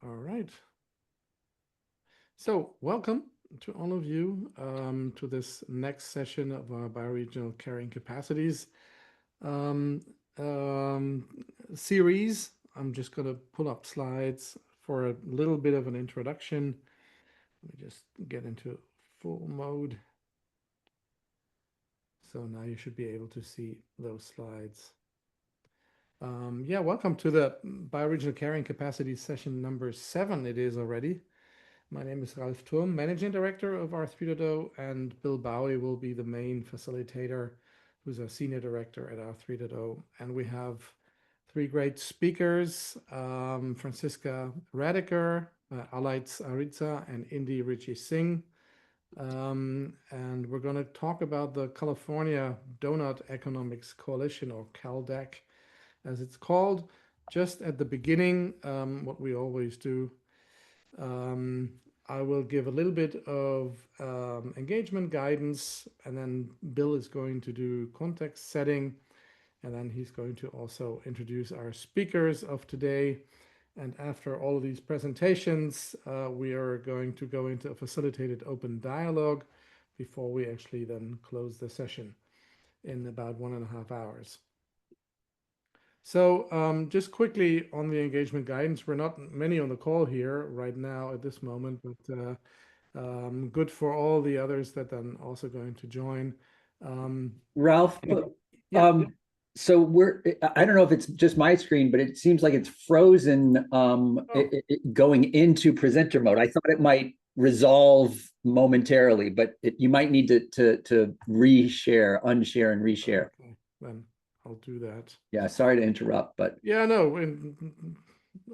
All right. So welcome to all of you to this next session of our Bioregional Carrying Capacities um, um, series. I'm just going to pull up slides for a little bit of an introduction. Let me just get into full mode. So now you should be able to see those slides. Yeah, welcome to the Bioregional Carrying Capacities session number 7. It is already. My name is Ralf Thurm, Managing Director of R3.0, and Bill Bowie will be the main facilitator, who's our Senior Director at R3.0. And we have 3 great speakers, Franziska Raedeker, Alaitz Aritza, and Indy Rishi Singh. And we're going to talk about the California Doughnut Economics Coalition, or CalDEC, as it's called. Just at the beginning, what we always do, I will give a little bit of engagement guidance, and then Bill is going to do context setting, and then he's going to also introduce our speakers of today. And after all of these presentations, we are going to go into a facilitated open dialogue before we actually then close the session in about 1.5 hours. So just quickly on the engagement guidance, we're not many on the call here right now at this moment, but good for all the others that then also going to join. Ralph, Yeah. so I don't know if it's just my screen, but it seems like it's frozen going into presenter mode. I thought it might resolve momentarily, but you might need to reshare, unshare, and reshare. Okay, then I'll do that. Yeah, sorry to interrupt, but yeah, no,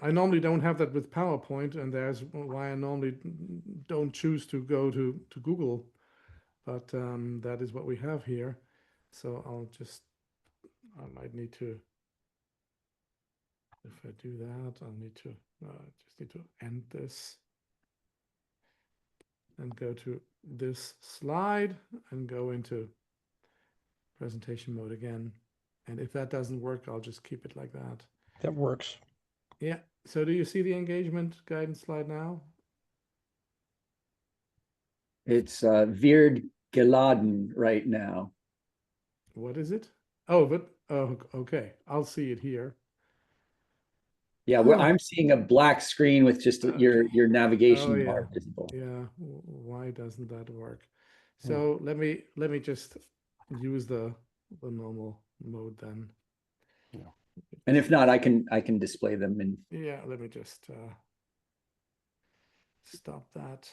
I normally don't have that with PowerPoint, and there's why I normally don't choose to go to Google, but that is what we have here. So I might need to, if I do that, I'll need to just need to end this and go to this slide and go into presentation mode again. And if that doesn't work, I'll just keep it like that. That works. Yeah. So do you see the engagement guidance slide now? it's veered geladen right now. What is it? Oh, but okay. I'll see it here. Yeah, I'm seeing a black screen with just your navigation bar visible. Yeah, why doesn't that work? So let me just use the normal mode then. Yeah. And if not, I can display them in. Yeah, let me just stop that.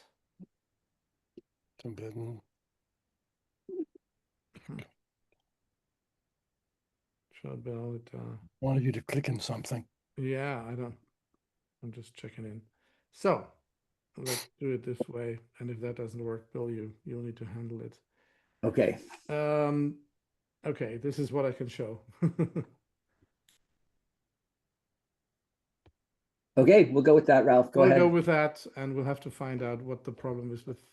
Wanted you to click in something. Yeah, I'm just checking in. So let's do it this way. And if that doesn't work, Bill, you'll need to handle it. Okay. Okay, this is what I can show. Okay, we'll go with that, Ralph. Go ahead. We'll go with that, and we'll have to find out what the problem is with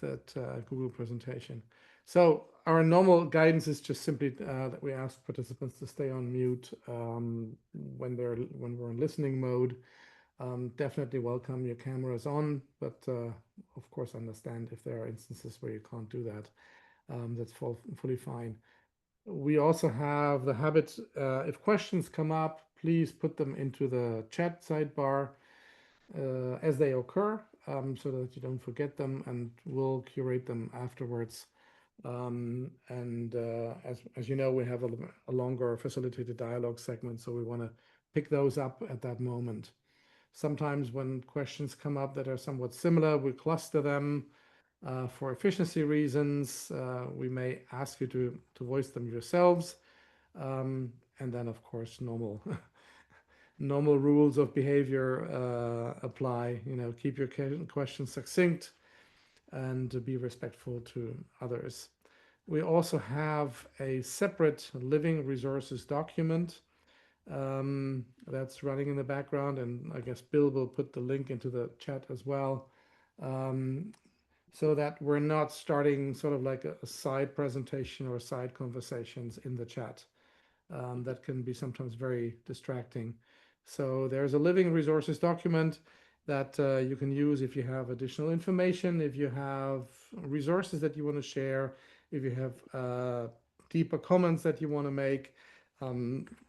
that Google presentation. So our normal guidance is just simply that we ask participants to stay on mute when we're in listening mode. Definitely welcome your cameras on, but of course understand if there are instances where you can't do that. That's fully fine. We also have the habit, if questions come up, please put them into the chat sidebar as they occur, so that you don't forget them, and we'll curate them afterwards. As you know, we have a longer facilitated dialogue segment, so we want to pick those up at that moment. Sometimes when questions come up that are somewhat similar, we cluster them. For efficiency reasons, we may ask you to voice them yourselves. And then, of course, normal rules of behavior apply. Keep your questions succinct and be respectful to others. We also have a separate living resources document that's running in the background, and I guess Bill will put the link into the chat as well. So that we're not starting sort of like a side presentation or side conversations in the chat. That can be sometimes very distracting. So there's a living resources document that you can use if you have additional information, if you have resources that you want to share, if you have deeper comments that you want to make.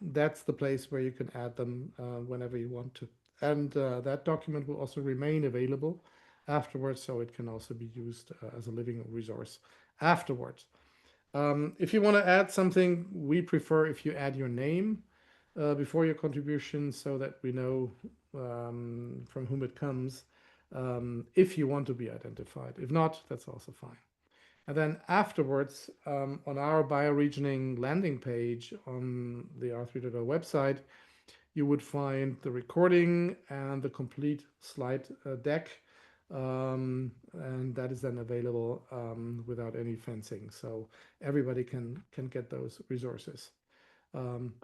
That's the place where you can add them whenever you want to. And that document will also remain available afterwards, so it can also be used as a living resource afterwards. If you want to add something, we prefer if you add your name before your contribution so that we know from whom it comes, if you want to be identified. If not, that's also fine. And then afterwards, on our bioregioning landing page on the R3.0 website, you would find the recording and the complete slide deck. And that is then available without any fencing. So everybody can get those resources.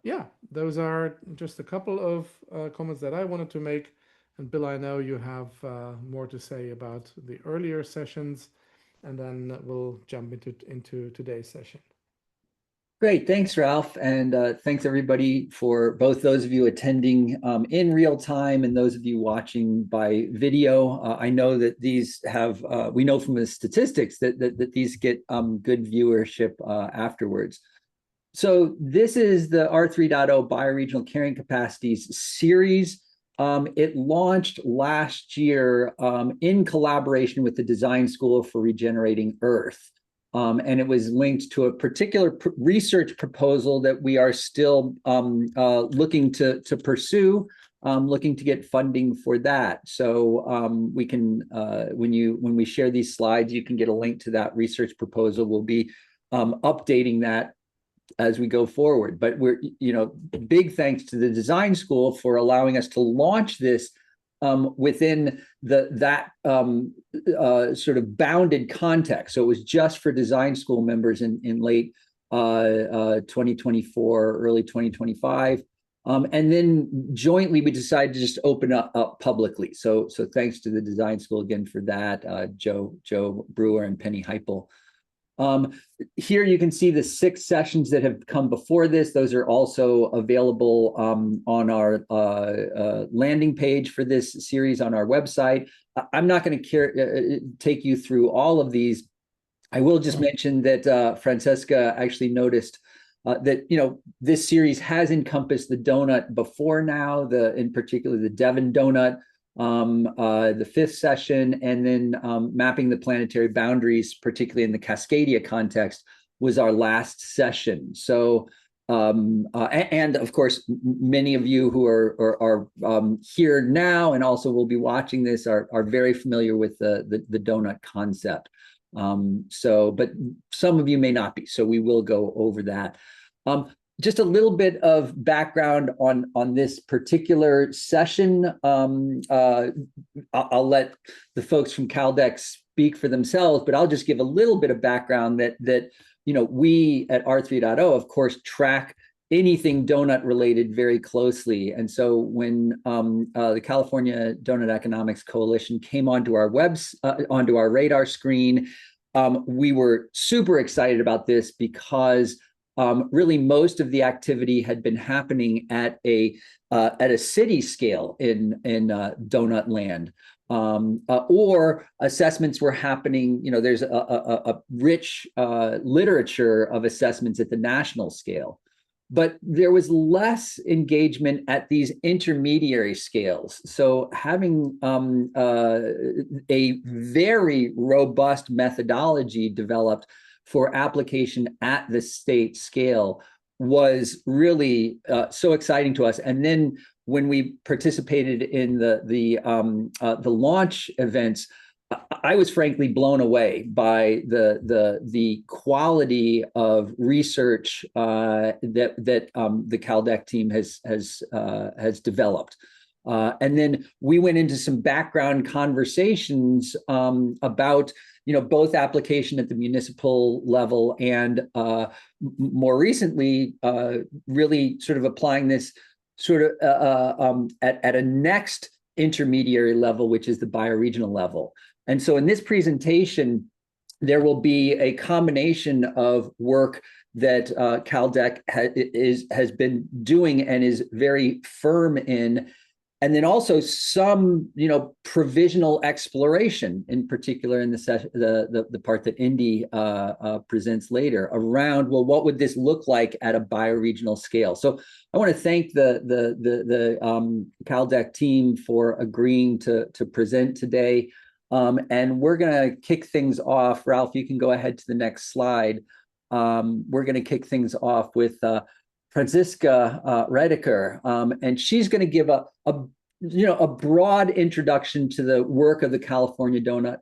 Yeah, those are just a couple of comments that I wanted to make. And Bill, I know you have more to say about the earlier sessions, and then we'll jump into today's session. Great, thanks, Ralph, and thanks everybody for both those of you attending in real time and those of you watching by video. I know that these have, we know from the statistics that these get good viewership afterwards. So this is the R3.0 Bioregional Carrying Capacities series. It launched last year in collaboration with the Design School for Regenerating Earth. And it was linked to a particular research proposal that we are still looking to pursue, looking to get funding for that. So we can, when we share these slides, you can get a link to that research proposal. We'll be updating that as we go forward. But we're, big thanks to the Design School for allowing us to launch this within that sort of bounded context. So it was just for Design School members in late 2024, early 2025. And then jointly, we decided to just open up publicly. So thanks to the Design School again for that, Joe Brewer and Penny Heipel. Here you can see the 6 sessions that have come before this. Those are also available on our landing page for this series on our website. I'm not going to take you through all of these. I will just mention that Franziska actually noticed that this series has encompassed the donut before now, in particular the Devon donut, the 5th session, and then mapping the planetary boundaries, particularly in the Cascadia context, was our last session. So, and of course, many of you who are here now and also will be watching this are very familiar with the donut concept. But some of you may not be, so we will go over that. Just a little bit of background on this particular session. I'll let the folks from CalDEC speak for themselves, but I'll just give a little bit of background that we at R3.0, of course, track anything donut related very closely. And so when the California Doughnut Economics Coalition came onto our onto our radar screen, we were super excited about this because really most of the activity had been happening at a city scale in donut land, or assessments were happening. There's a rich literature of assessments at the national scale, but there was less engagement at these intermediary scales. So having a very robust methodology developed for application at the state scale was really so exciting to us. And then when we participated in the launch events, I was frankly blown away by the quality of research that the CalDEC team has developed. And then we went into some background conversations about both application at the municipal level and more recently, really sort of applying this sort of at a next intermediary level, which is the bioregional level. And so in this presentation, there will be a combination of work that CalDEC has been doing and is very firm in, and then also some, provisional exploration, in particular in the part that Indy presents later, around, well, what would this look like at a bioregional scale? So I want to thank the CalDEC team for agreeing to present today. And we're going to kick things off. Ralph, you can go ahead to the next slide. We're going to kick things off with Franziska Raedeker, and she's going to give a broad introduction to the work of the California Doughnut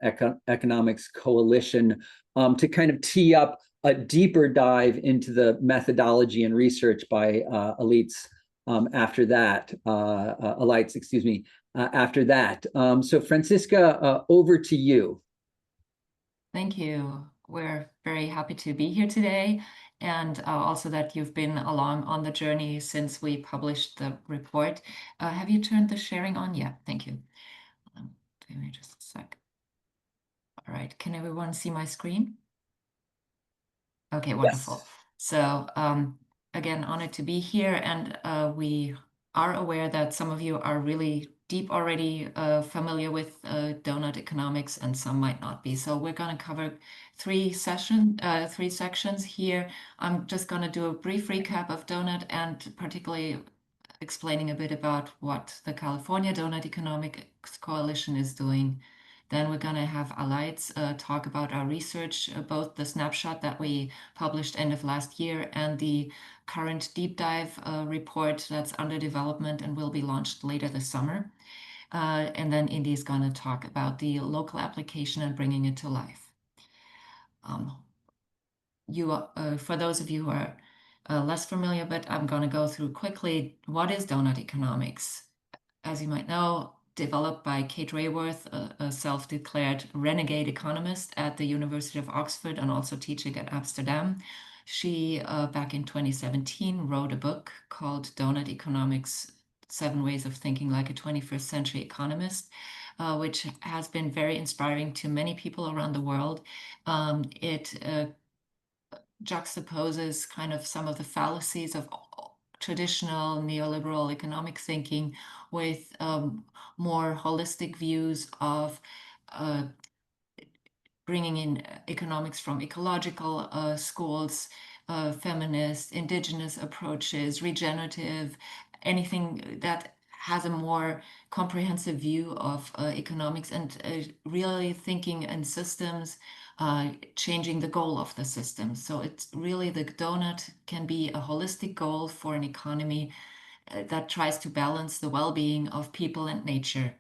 Economics Coalition, to kind of tee up a deeper dive into the methodology and research by Alaitz after that. Alaitz, excuse me. After that. So Franziska, over to you. Thank you. We're very happy to be here today, and also that you've been along on the journey since we published the report. Have you turned the sharing on? Yeah, thank you. Give me just a sec. All right, can everyone see my screen? Okay, wonderful. Yes. So again, honored to be here, and we are aware that some of you are really deep already familiar with doughnut economics, and some might not be. So we're going to cover three sections here. I'm just going to do a brief recap of doughnut, and particularly explaining a bit about what the California Doughnut Economics Coalition is doing. Then we're going to have Alaitz talk about our research, both the snapshot that we published end of last year and the current deep dive report that's under development and will be launched later this summer. And then Indy is going to talk about the local application and bringing it to life. For those of you who are less familiar, but I'm going to go through quickly, what is doughnut economics? As you might know, developed by Kate Raworth, a self-declared renegade economist at the University of Oxford and also teaching at Amsterdam. She, back in 2017, wrote a book called Doughnut Economics: 7 Ways of Thinking Like a 21st Century Economist, which has been very inspiring to many people around the world. It juxtaposes kind of some of the fallacies of traditional neoliberal economic thinking with more holistic views of bringing in economics from ecological schools, feminist, indigenous approaches, regenerative, anything that has a more comprehensive view of economics, and really thinking in systems, changing the goal of the system. So it's really, the doughnut can be a holistic goal for an economy that tries to balance the well-being of people and nature.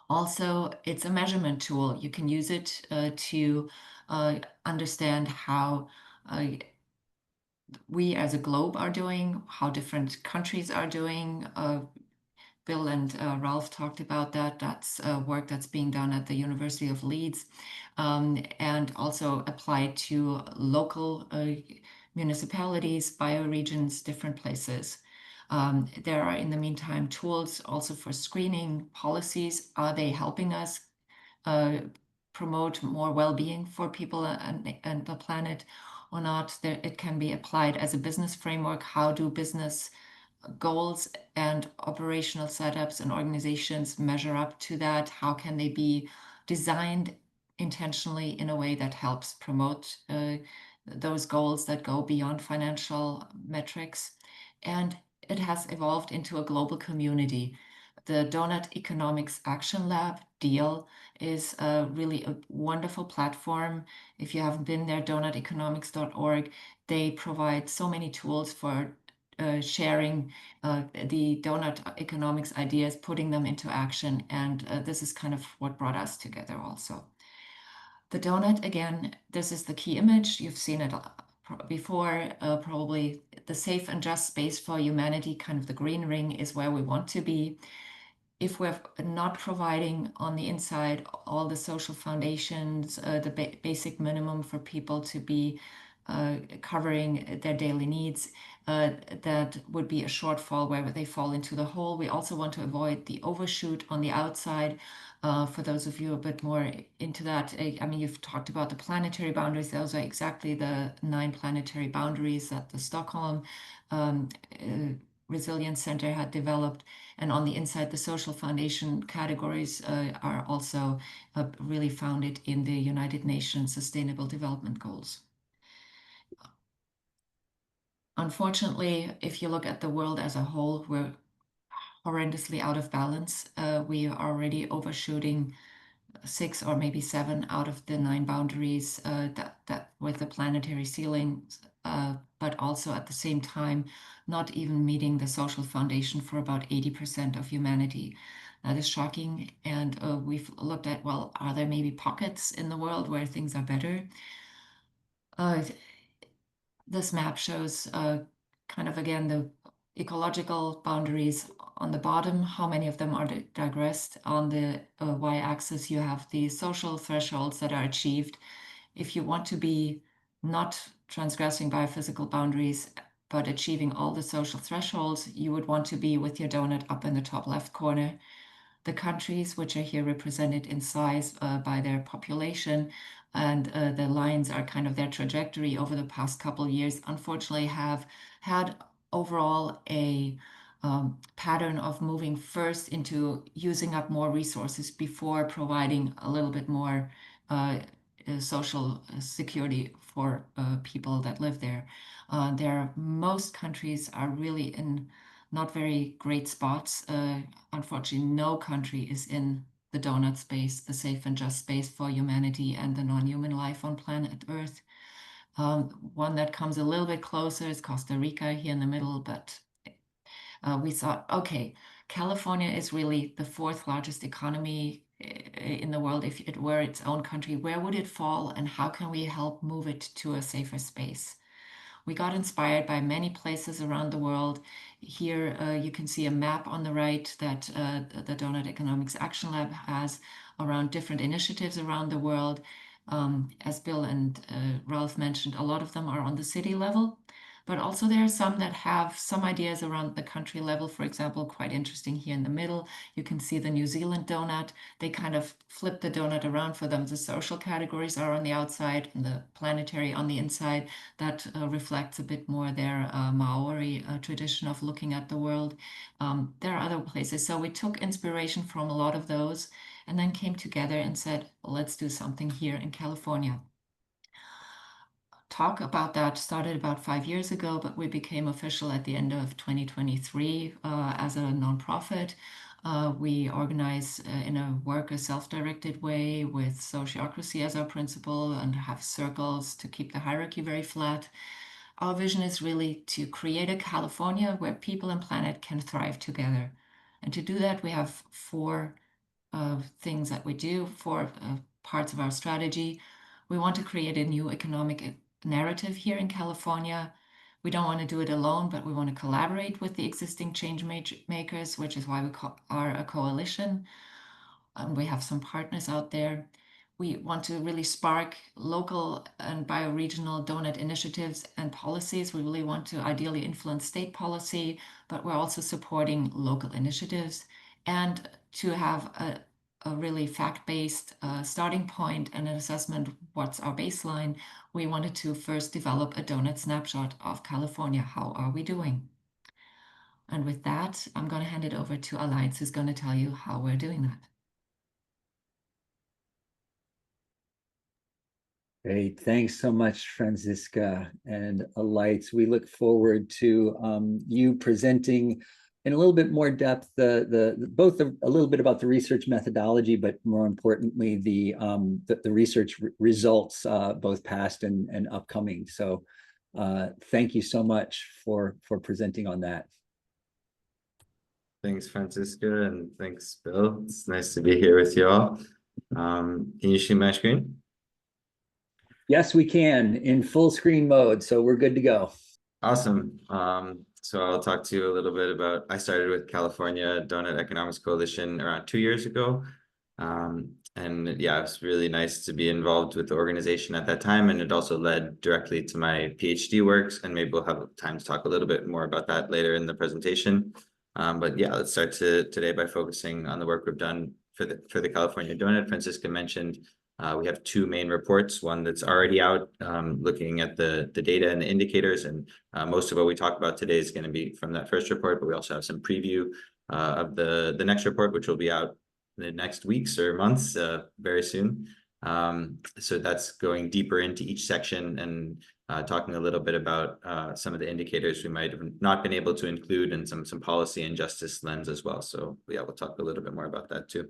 Also, it's a measurement tool. You can use it to understand how we as a globe are doing, how different countries are doing. Bill and Ralph talked about that. That's work that's being done at the University of Leeds, and also applied to local municipalities, bioregions, different places. There are, in the meantime, tools also for screening policies. Are they helping us promote more well-being for people and the planet or not? It can be applied as a business framework. How do business goals and operational setups and organizations measure up to that? How can they be designed intentionally in a way that helps promote those goals that go beyond financial metrics? And it has evolved into a global community. The Doughnut Economics Action Lab, DEAL, is really a wonderful platform. If you haven't been there, doughuteconomics.org, they provide so many tools for sharing the doughnut economics ideas, putting them into action. And this is kind of what brought us together also. The doughnut, again, this is the key image. You've seen it before, probably. The safe and just space for humanity, kind of the green ring, is where we want to be. If we're not providing on the inside all the social foundations, the basic minimum for people to be covering their daily needs, that would be a shortfall where they fall into the hole. We also want to avoid the overshoot on the outside. For those of you a bit more into that, I mean, you've talked about the planetary boundaries. Those are exactly the 9 planetary boundaries that the Stockholm Resilience Center had developed. And on the inside, the social foundation categories are also really founded in the United Nations Sustainable Development Goals. Unfortunately, if you look at the world as a whole, we're horrendously out of balance. We are already overshooting 6 or maybe 7 out of the 9 boundaries that with the planetary ceiling, but also at the same time, not even meeting the social foundation for about 80% of humanity. That is shocking. And we've looked at, well, are there maybe pockets in the world where things are better? This map shows kind of, again, the ecological boundaries on the bottom, how many of them are digressed. On the y-axis, you have the social thresholds that are achieved. If you want to be not transgressing biophysical boundaries, but achieving all the social thresholds, you would want to be with your donut up in the top left corner. The countries, which are here represented in size by their population, and the lines are kind of their trajectory over the past couple of years, unfortunately have had overall a pattern of moving first into using up more resources before providing a little bit more social security for people that live there. Most countries are really in not very great spots. Unfortunately, no country is in the donut space, the safe and just space for humanity and the non-human life on planet Earth. One that comes a little bit closer is Costa Rica here in the middle, but we thought, okay, California is really the 4th largest economy in the world. If it were its own country, where would it fall and how can we help move it to a safer space? We got inspired by many places around the world. Here you can see a map on the right that the Doughnut Economics Action Lab has around different initiatives around the world. As Bill and Ralph mentioned, a lot of them are on the city level, but also there are some that have some ideas around the country level. For example, quite interesting here in the middle, you can see the New Zealand donut. They kind of flip the donut around for them. The social categories are on the outside and the planetary on the inside. That reflects a bit more their Maori tradition of looking at the world. There are other places. So we took inspiration from a lot of those and then came together and said, well, let's do something here in California. Talk about that started about 5 years ago, but we became official at the end of 2023 as a nonprofit. We organize in a worker self-directed way with sociocracy as our principle and have circles to keep the hierarchy very flat. Our vision is really to create a California where people and planet can thrive together. And to do that, we have 4 things that we do, 4 parts of our strategy. We want to create a new economic narrative here in California. We don't want to do it alone, but we want to collaborate with the existing change makers, which is why we are a coalition. We have some partners out there. We want to really spark local and bioregional donut initiatives and policies. We really want to ideally influence state policy, but we're also supporting local initiatives and to have a really fact-based starting point and an assessment, what's our baseline. We wanted to first develop a donut snapshot of California. How are we doing? And with that, I'm going to hand it over to Alaitz, who's going to tell you how we're doing that. Great. Thanks so much, Franziska and Alaitz. We look forward to you presenting in a little bit more depth both a little bit about the research methodology, but more importantly the research results, both past and upcoming. So thank you so much for presenting on that. Thanks, Franziska, and thanks, Bill. It's nice to be here with you all. Can you see my screen? Yes, we can, in full screen mode, so we're good to go. Awesome. So I'll talk to you a little bit about, I started with California Doughnut Economics Coalition around 2 years ago. And yeah, it was really nice to be involved with the organization at that time. And it also led directly to my PhD works. And maybe we'll have time to talk a little bit more about that later in the presentation. But yeah, let's start today by focusing on the work we've done for the California Doughnut. Franziska mentioned we have two main reports, one that's already out looking at the data and the indicators. And most of what we talk about today is going to be from that first report, but we also have some preview of the next report, which will be out in the next weeks or months very soon. So that's going deeper into each section and talking a little bit about some of the indicators we might have not been able to include and some policy and justice lens as well. So yeah, we'll talk a little bit more about that too.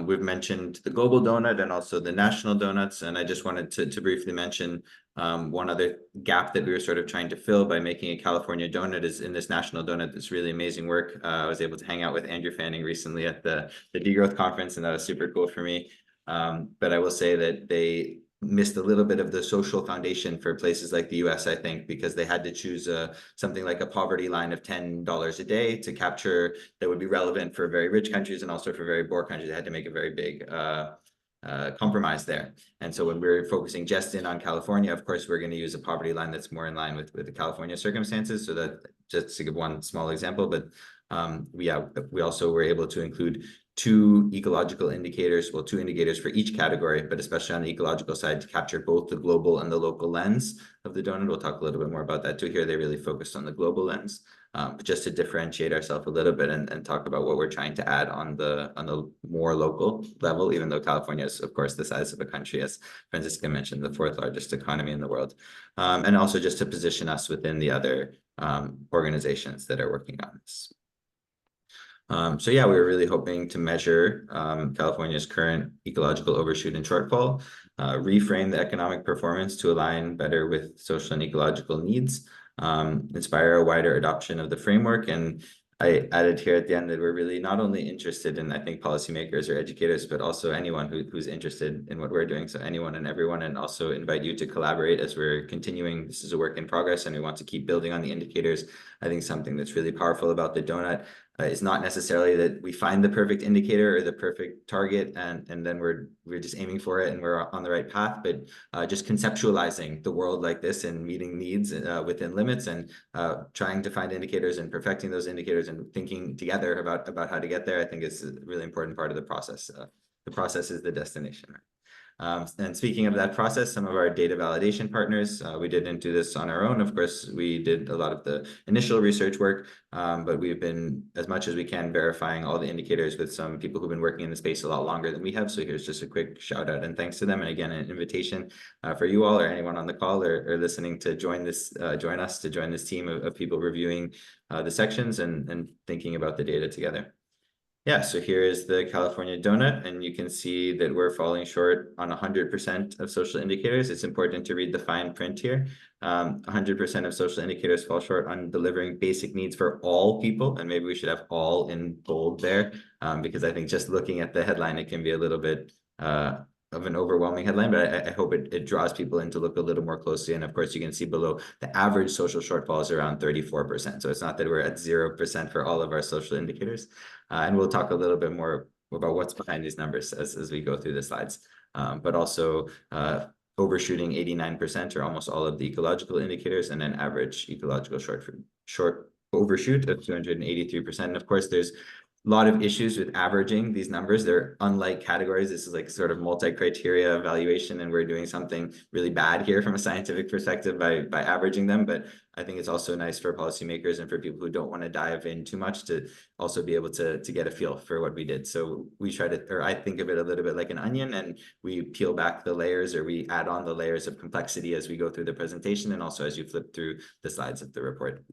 We've mentioned the global donut and also the national donuts, and I just wanted to briefly mention one other gap that we were sort of trying to fill by making a California donut is in this national donut. That's really amazing work. I was able to hang out with Andrew Fanning recently at the Degrowth conference, and that was super cool for me. But I will say that they missed a little bit of the social foundation for places like the US, I think, because they had to choose something like a poverty line of $10 a day to capture that would be relevant for very rich countries and also for very poor countries. They had to make a very big compromise there. And so when we're focusing just in on California, of course, we're going to use a poverty line that's more in line with the California circumstances. So that just to give one small example, but we also were able to include two ecological indicators, well, two indicators for each category, but especially on the ecological side to capture both the global and the local lens of the donut. We'll talk a little bit more about that too. Here, they really focused on the global lens, but just to differentiate ourselves a little bit and talk about what we're trying to add on the more local level, even though California is, of course, the size of a country, as Franziska mentioned, the fourth largest economy in the world, and also just to position us within the other organizations that are working on this. So yeah, we were really hoping to measure California's current ecological overshoot and shortfall, reframe the economic performance to align better with social and ecological needs, inspire a wider adoption of the framework. And I added here at the end that we're really not only interested in, I think, policymakers or educators, but also anyone who's interested in what we're doing. So anyone and everyone, and also invite you to collaborate as we're continuing. This is a work in progress and we want to keep building on the indicators. I think something that's really powerful about the donut is not necessarily that we find the perfect indicator or the perfect target and then we're just aiming for it and we're on the right path, but just conceptualizing the world like this and meeting needs within limits and trying to find indicators and perfecting those indicators and thinking together about how to get there, I think is a really important part of the process. The process is the destination. And speaking of that process, some of our data validation partners, we didn't do this on our own. Of course, we did a lot of the initial research work, but we've been, as much as we can, verifying all the indicators with some people who've been working in the space a lot longer than we have. So here's just a quick shout out and thanks to them. And again, an invitation for you all or anyone on the call or listening to join us to join this team of people reviewing the sections and thinking about the data together. Yeah, so here is the California Doughnut, and you can see that we're falling short on 100% of social indicators. It's important to read the fine print here. 100% of social indicators fall short on delivering basic needs for all people, and maybe we should have all in bold there, because I think just looking at the headline, it can be a little bit of an overwhelming headline, but I hope it draws people in to look a little more closely. And of course, you can see below the average social shortfall is around 34%. So it's not that we're at 0% for all of our social indicators. And we'll talk a little bit more about what's behind these numbers as we go through the slides, but also overshooting 89% or almost all of the ecological indicators and an average ecological short overshoot of 283%. And of course, there's a lot of issues with averaging these numbers. They're unlike categories. This is like sort of multi-criteria evaluation, and we're doing something really bad here from a scientific perspective by averaging them. But I think it's also nice for policymakers and for people who don't want to dive in too much to also be able to get a feel for what we did. So we try to, or I think of it a little bit like an onion, and we peel back the layers or we add on the layers of complexity as we go through the presentation and also as you flip through the slides of the report.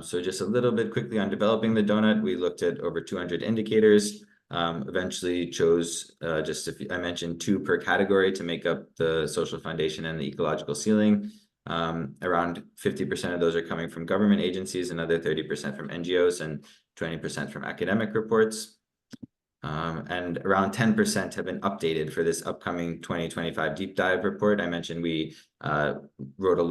So just a little bit quickly on developing the donut, we looked at over 200 indicators, eventually chose I mentioned 2 per category to make up the social foundation and the ecological ceiling. Around 50% of those are coming from government agencies, another 30% from NGOs, and 20% from academic reports. And around 10% have been updated for this upcoming 2025 deep dive report. I mentioned we wrote a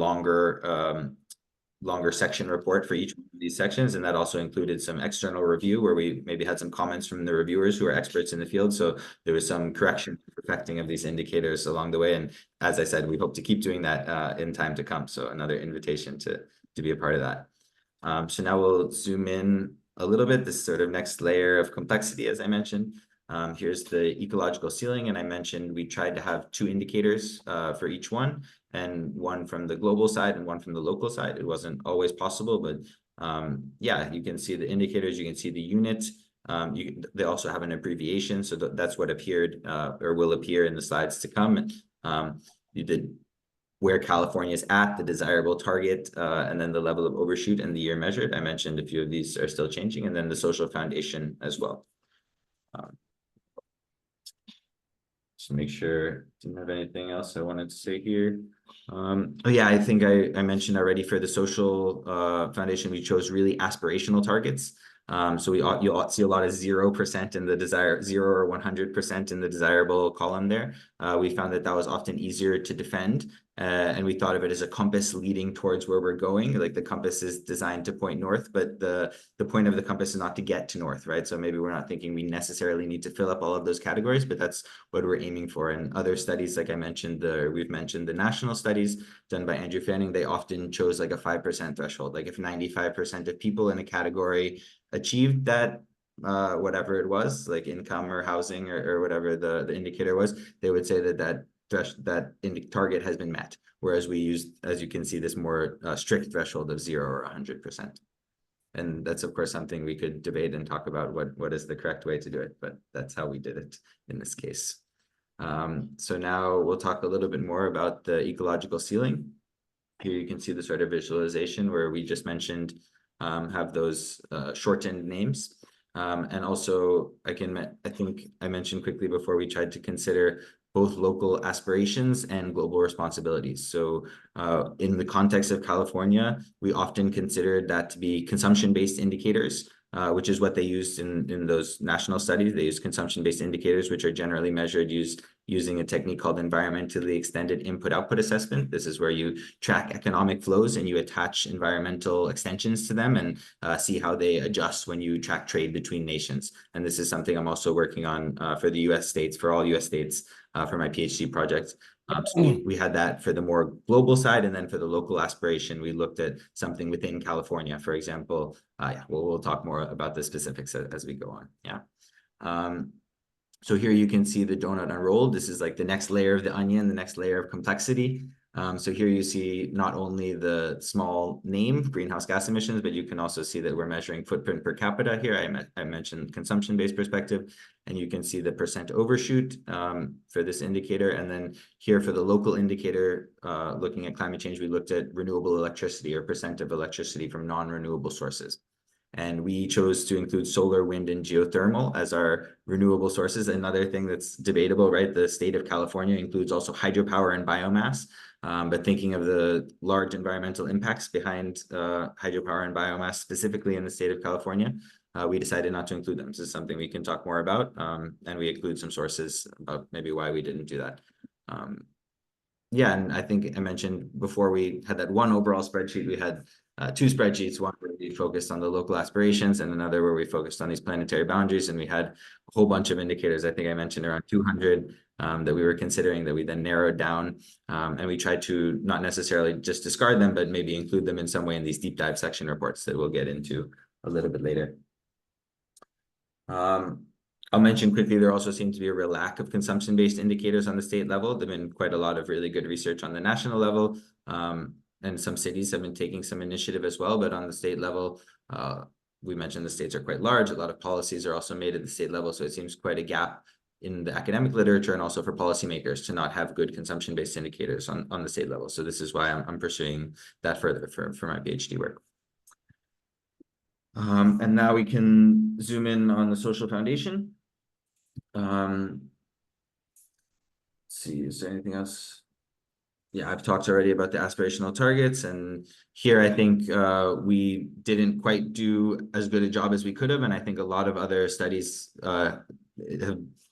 longer section report for each one these sections, and that also included some external review where we maybe had some comments from the reviewers who are experts in the field. So there was some correction, perfecting of these indicators along the way. And as I said, we hope to keep doing that in time to come. So another invitation to be a part of that. So now we'll zoom in a little bit, this sort of next layer of complexity, as I mentioned. Here's the ecological ceiling, and I mentioned we tried to have 2 indicators for each one, and one from the global side and one from the local side. It wasn't always possible, but yeah, you can see the indicators, you can see the unit. They also have an abbreviation, so that's what appeared or will appear in the slides to come. You did where California is at, the desirable target, and then the level of overshoot and the year measured. I mentioned a few of these are still changing, and then the social foundation as well. Just make sure, didn't have anything else I wanted to say here. Oh yeah, I think I mentioned already for the social foundation, we chose really aspirational targets. So you'll see a lot of 0% in the 0 or 100% in the desirable column there. We found that was often easier to defend. And we thought of it as a compass leading towards where we're going. Like the compass is designed to point north, but the point of the compass is not to get to north, right? So maybe we're not thinking we necessarily need to fill up all of those categories, but that's what we're aiming for. And other studies, like I mentioned, we've mentioned the national studies done by Andrew Fanning, they often chose like a 5% threshold. Like if 95% of people in a category achieved that, whatever it was, like income or housing or whatever the indicator was, they would say that target has been met. Whereas we used, as you can see, this more strict threshold of 0 or 100%. And that's of course something we could debate and talk about what is the correct way to do it, but that's how we did it in this case. So now we'll talk a little bit more about the ecological ceiling. Here you can see the sort of visualization where we just mentioned have those shortened names. And also I think I mentioned quickly before, we tried to consider both local aspirations and global responsibilities. So in the context of California, we often considered that to be consumption-based indicators, which is what they used in those national studies. They use consumption-based indicators, which are generally measured using a technique called environmentally extended input-output assessment. This is where you track economic flows and you attach environmental extensions to them and see how they adjust when you track trade between nations. And this is something I'm also working on for the US states, for all US states, for my PhD project. So we had that for the more global side, and then for the local aspiration, we looked at something within California, for example. Yeah, we'll talk more about the specifics as we go on. Yeah. So here you can see the donut unrolled. This is like the next layer of the onion, the next layer of complexity. So here you see not only the small name greenhouse gas emissions, but you can also see that we're measuring footprint per capita here. I mentioned consumption-based perspective, and you can see the percent overshoot for this indicator. And then here for the local indicator, looking at climate change, we looked at renewable electricity or percent of electricity from non-renewable sources. And we chose to include solar, wind, and geothermal as our renewable sources. Another thing that's debatable, right? The state of California includes also hydropower and biomass. But thinking of the large environmental impacts behind hydropower and biomass, specifically in the state of California, we decided not to include them. This is something we can talk more about. And we include some sources about maybe why we didn't do that. Yeah, and I think I mentioned before we had that one overall spreadsheet, we had 2 spreadsheets, one where we focused on the local aspirations and another where we focused on these planetary boundaries. And we had a whole bunch of indicators. I think I mentioned around 200 that we were considering, that we then narrowed down. And we tried to not necessarily just discard them, but maybe include them in some way in these deep dive section reports that we'll get into a little bit later. I'll mention quickly, there also seems to be a real lack of consumption-based indicators on the state level. There've been quite a lot of really good research on the national level. And some cities have been taking some initiative as well, but on the state level, we mentioned the states are quite large. A lot of policies are also made at the state level. So it seems quite a gap in the academic literature and also for policymakers to not have good consumption-based indicators on the state level. So this is why I'm pursuing that further for my PhD work. And now we can zoom in on the social foundation. Let's see, is there anything else? Yeah, I've talked already about the aspirational targets, and here I think we didn't quite do as good a job as we could have, and I think a lot of other studies have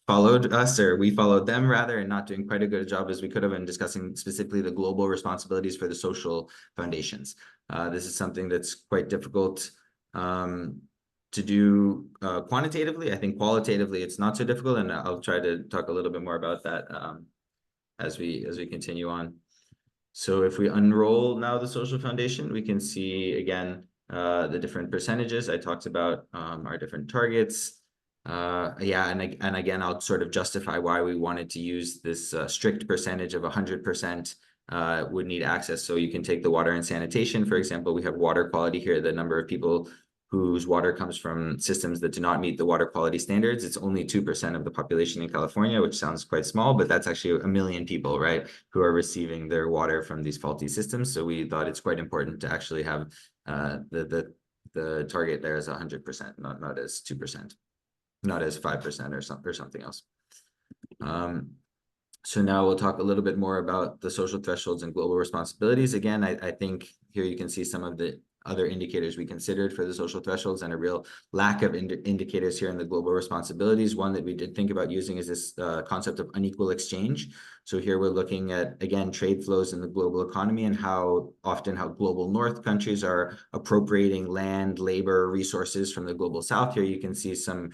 followed us, or we followed them rather, and not doing quite a good job as we could have in discussing specifically the global responsibilities for the social foundations. This is something that's quite difficult to do quantitatively. I think qualitatively it's not so difficult, and I'll try to talk a little bit more about that as we continue on. So if we unroll now the social foundation, we can see again the different percentages. I talked about our different targets. Yeah, and again, I'll sort of justify why we wanted to use this strict percentage of 100% would need access. So you can take the water and sanitation, for example. We have water quality here, the number of people whose water comes from systems that do not meet the water quality standards. It's only 2% of the population in California, which sounds quite small, but that's actually 1 million people, right, who are receiving their water from these faulty systems. So we thought it's quite important to actually have the target there as 100%, not as 2%, not as 5% or something else. So now we'll talk a little bit more about the social thresholds and global responsibilities. Again, I think here you can see some of the other indicators we considered for the social thresholds, and a real lack of indicators here in the global responsibilities. One that we did think about using is this concept of unequal exchange. So here we're looking at, again, trade flows in the global economy and how often global north countries are appropriating land, labor, resources from the global south. Here you can see some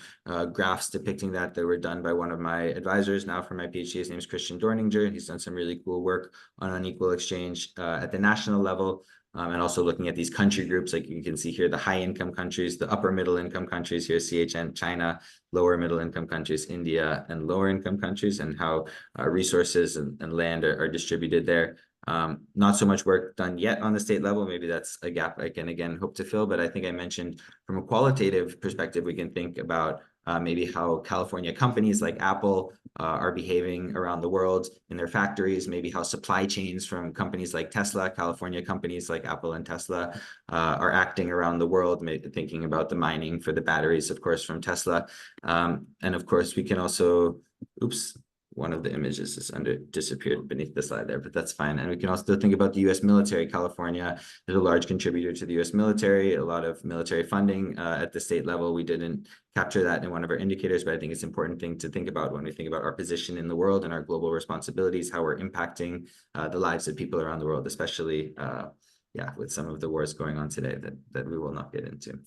graphs depicting that were done by one of my advisors now for my PhD. His name is Christian Dorninger. He's done some really cool work on unequal exchange at the national level. And also looking at these country groups, like you can see here, the high income countries, the upper middle income countries here, CHN, China, lower middle income countries, India, and lower income countries, and how resources and land are distributed there. Not so much work done yet on the state level. Maybe that's a gap I can again hope to fill, but I think I mentioned from a qualitative perspective, we can think about maybe how California companies like Apple are behaving around the world in their factories, maybe how supply chains from companies like Tesla, California companies like Apple and Tesla are acting around the world, thinking about the mining for the batteries, of course, from Tesla. And of course, we can also, oops, one of the images is disappeared beneath the slide there, but that's fine. And we can also think about the U.S. military. California is a large contributor to the U.S. military, a lot of military funding at the state level. We didn't capture that in one of our indicators, but I think it's an important thing to think about when we think about our position in the world and our global responsibilities, how we're impacting the lives of people around the world, especially with some of the wars going on today that we will not get into.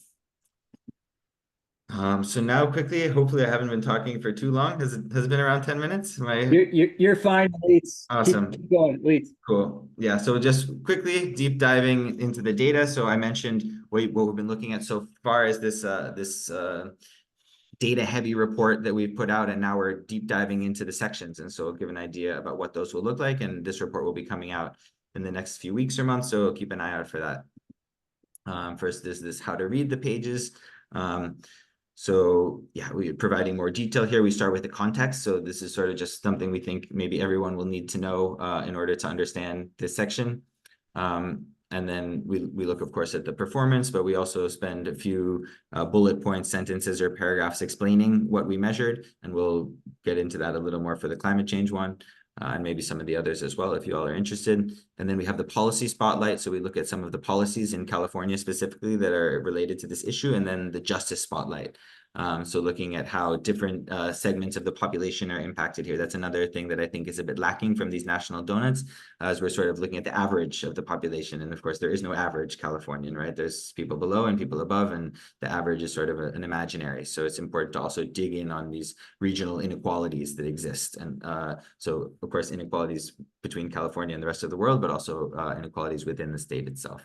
So now quickly, hopefully I haven't been talking for too long. Has it been around 10 minutes? You're fine, Alaitz. Awesome. Keep going, Alaitz. Cool. Yeah, so just quickly deep diving into the data. So I mentioned what we've been looking at so far is this data heavy report that we've put out, and now we're deep diving into the sections. And so I'll give an idea about what those will look like. And this report will be coming out in the next few weeks or months. So keep an eye out for that. First is this how to read the pages. So yeah, we're providing more detail here. We start with the context. So this is sort of just something we think maybe everyone will need to know in order to understand this section. And then we look, of course, at the performance, but we also spend a few bullet points, sentences, or paragraphs explaining what we measured. And we'll get into that a little more for the climate change one. And maybe some of the others as well, if you all are interested. And then we have the policy spotlight. So we look at some of the policies in California specifically that are related to this issue, and then the justice spotlight. So looking at how different segments of the population are impacted here. That's another thing that I think is a bit lacking from these national donuts, as we're sort of looking at the average of the population. And of course, there is no average Californian, right? There's people below and people above, and the average is sort of an imaginary. So it's important to also dig in on these regional inequalities that exist. And so, of course, inequalities between California and the rest of the world, but also inequalities within the state itself.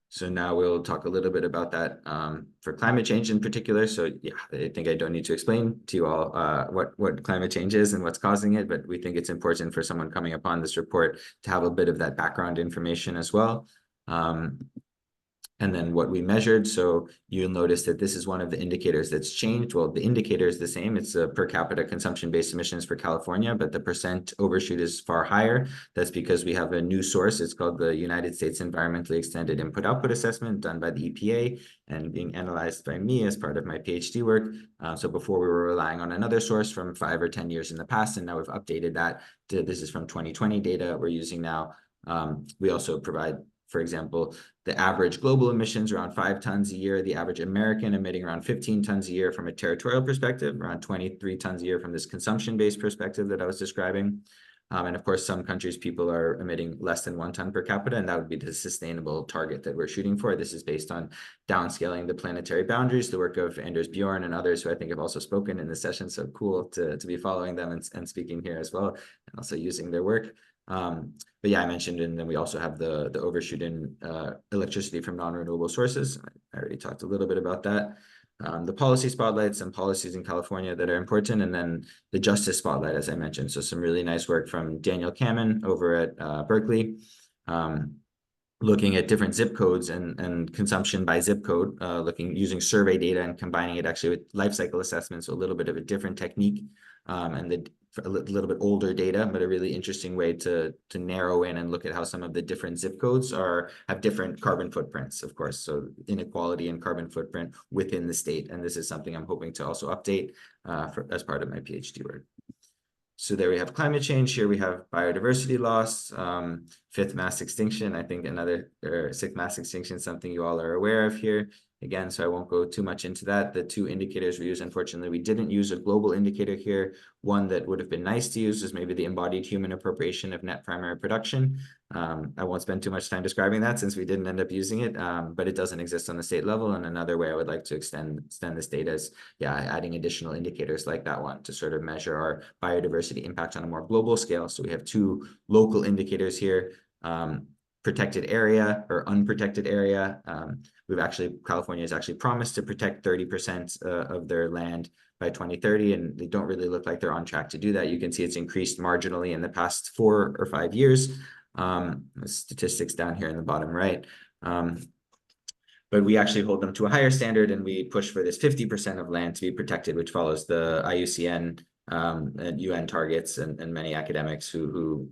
So now we'll talk a little bit about that for climate change in particular. So yeah, I think I don't need to explain to you all what climate change is and what's causing it, but we think it's important for someone coming upon this report to have a bit of that background information as well. And then what we measured. So you'll notice that this is one of the indicators that's changed. Well, the indicator is the same. It's a per capita consumption-based emissions for California, but the percent overshoot is far higher. That's because we have a new source. It's called the United States Environmentally Extended Input-Output Assessment, done by the EPA and being analyzed by me as part of my PhD work. So before we were relying on another source from 5 or 10 years in the past, and now we've updated that to, this is from 2020 data we're using now. We also provide for example, the average global emissions around 5 tons a year, the average American emitting around 15 tons a year from a territorial perspective, around 23 tons a year from this consumption-based perspective that I was describing. And of course, some countries, people are emitting less than 1 ton per capita, and that would be the sustainable target that we're shooting for. This is based on downscaling the planetary boundaries, the work of Anders Bjorn and others who I think have also spoken in this session. So cool to be following them and speaking here as well, and also using their work. But yeah, I mentioned, and then we also have the overshoot in electricity from non-renewable sources. I already talked a little bit about that. The policy spotlights and policies in California that are important, and then the justice spotlight, as I mentioned. So some really nice work from Daniel Kamen over at Berkeley, looking at different zip codes and consumption by zip code, using survey data and combining it actually with life cycle assessments, so a little bit of a different technique, and a little bit older data, but a really interesting way to narrow in and look at how some of the different zip codes have different carbon footprints, of course. So inequality and carbon footprint within the state. And this is something I'm hoping to also update as part of my PhD work. So there we have climate change. Here we have biodiversity loss, fifth mass extinction. I think sixth mass extinction is something you all are aware of here. Again, so I won't go too much into that. The 2 indicators we use, unfortunately, we didn't use a global indicator here. One that would have been nice to use is maybe the embodied human appropriation of net primary production. I won't spend too much time describing that since we didn't end up using it, but it doesn't exist on the state level. And another way I would like to extend this data is, adding additional indicators like that one to sort of measure our biodiversity impact on a more global scale. So we have 2 local indicators here. Protected area or unprotected area. California has actually promised to protect 30% of their land by 2030, and they don't really look like they're on track to do that. You can see it's increased marginally in the past 4 or 5 years. Statistics down here in the bottom right. But we actually hold them to a higher standard, and we push for this 50% of land to be protected, which follows the IUCN and UN targets, and many academics who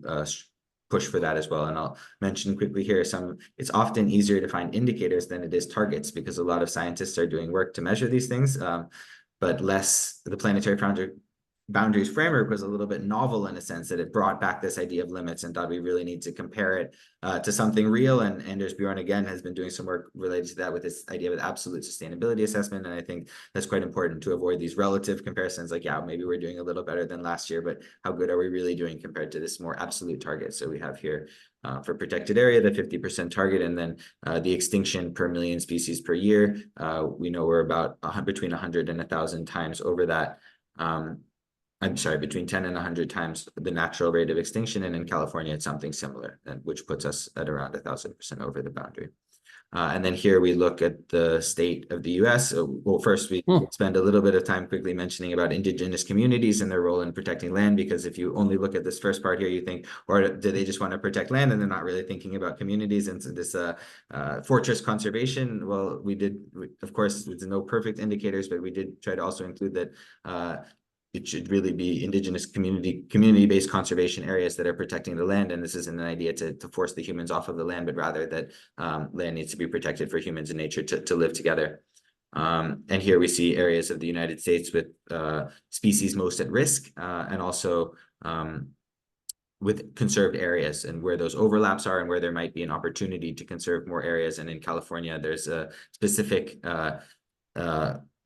push for that as well. And I'll mention quickly here, it's often easier to find indicators than it is targets, because a lot of scientists are doing work to measure these things, but the planetary boundaries framework was a little bit novel in a sense that it brought back this idea of limits and thought we really need to compare it to something real. And Anders Bjorn, again, has been doing some work related to that with this idea of absolute sustainability assessment. And I think that's quite important to avoid these relative comparisons, like, maybe we're doing a little better than last year, but how good are we really doing compared to this more absolute target? So we have here for protected area, the 50% target, and then the extinction per million species per year. We know we're about between 100 and 1,000 times over that. I'm sorry, between 10 and 100 times the natural rate of extinction. And in California, it's something similar, which puts us at around 1,000% over the boundary. And then here we look at the state of the US. Well, first we spend a little bit of time quickly mentioning about indigenous communities and their role in protecting land, because if you only look at this first part here, you think, or do they just want to protect land and they're not really thinking about communities and this fortress conservation? Well, of course, there's no perfect indicators, but we did try to also include that it should really be indigenous community-based conservation areas that are protecting the land. And this isn't an idea to force the humans off of the land, but rather that land needs to be protected for humans and nature to live together. And here we see areas of the United States with species most at risk, and also with conserved areas, and where those overlaps are and where there might be an opportunity to conserve more areas. And in California, there's a specific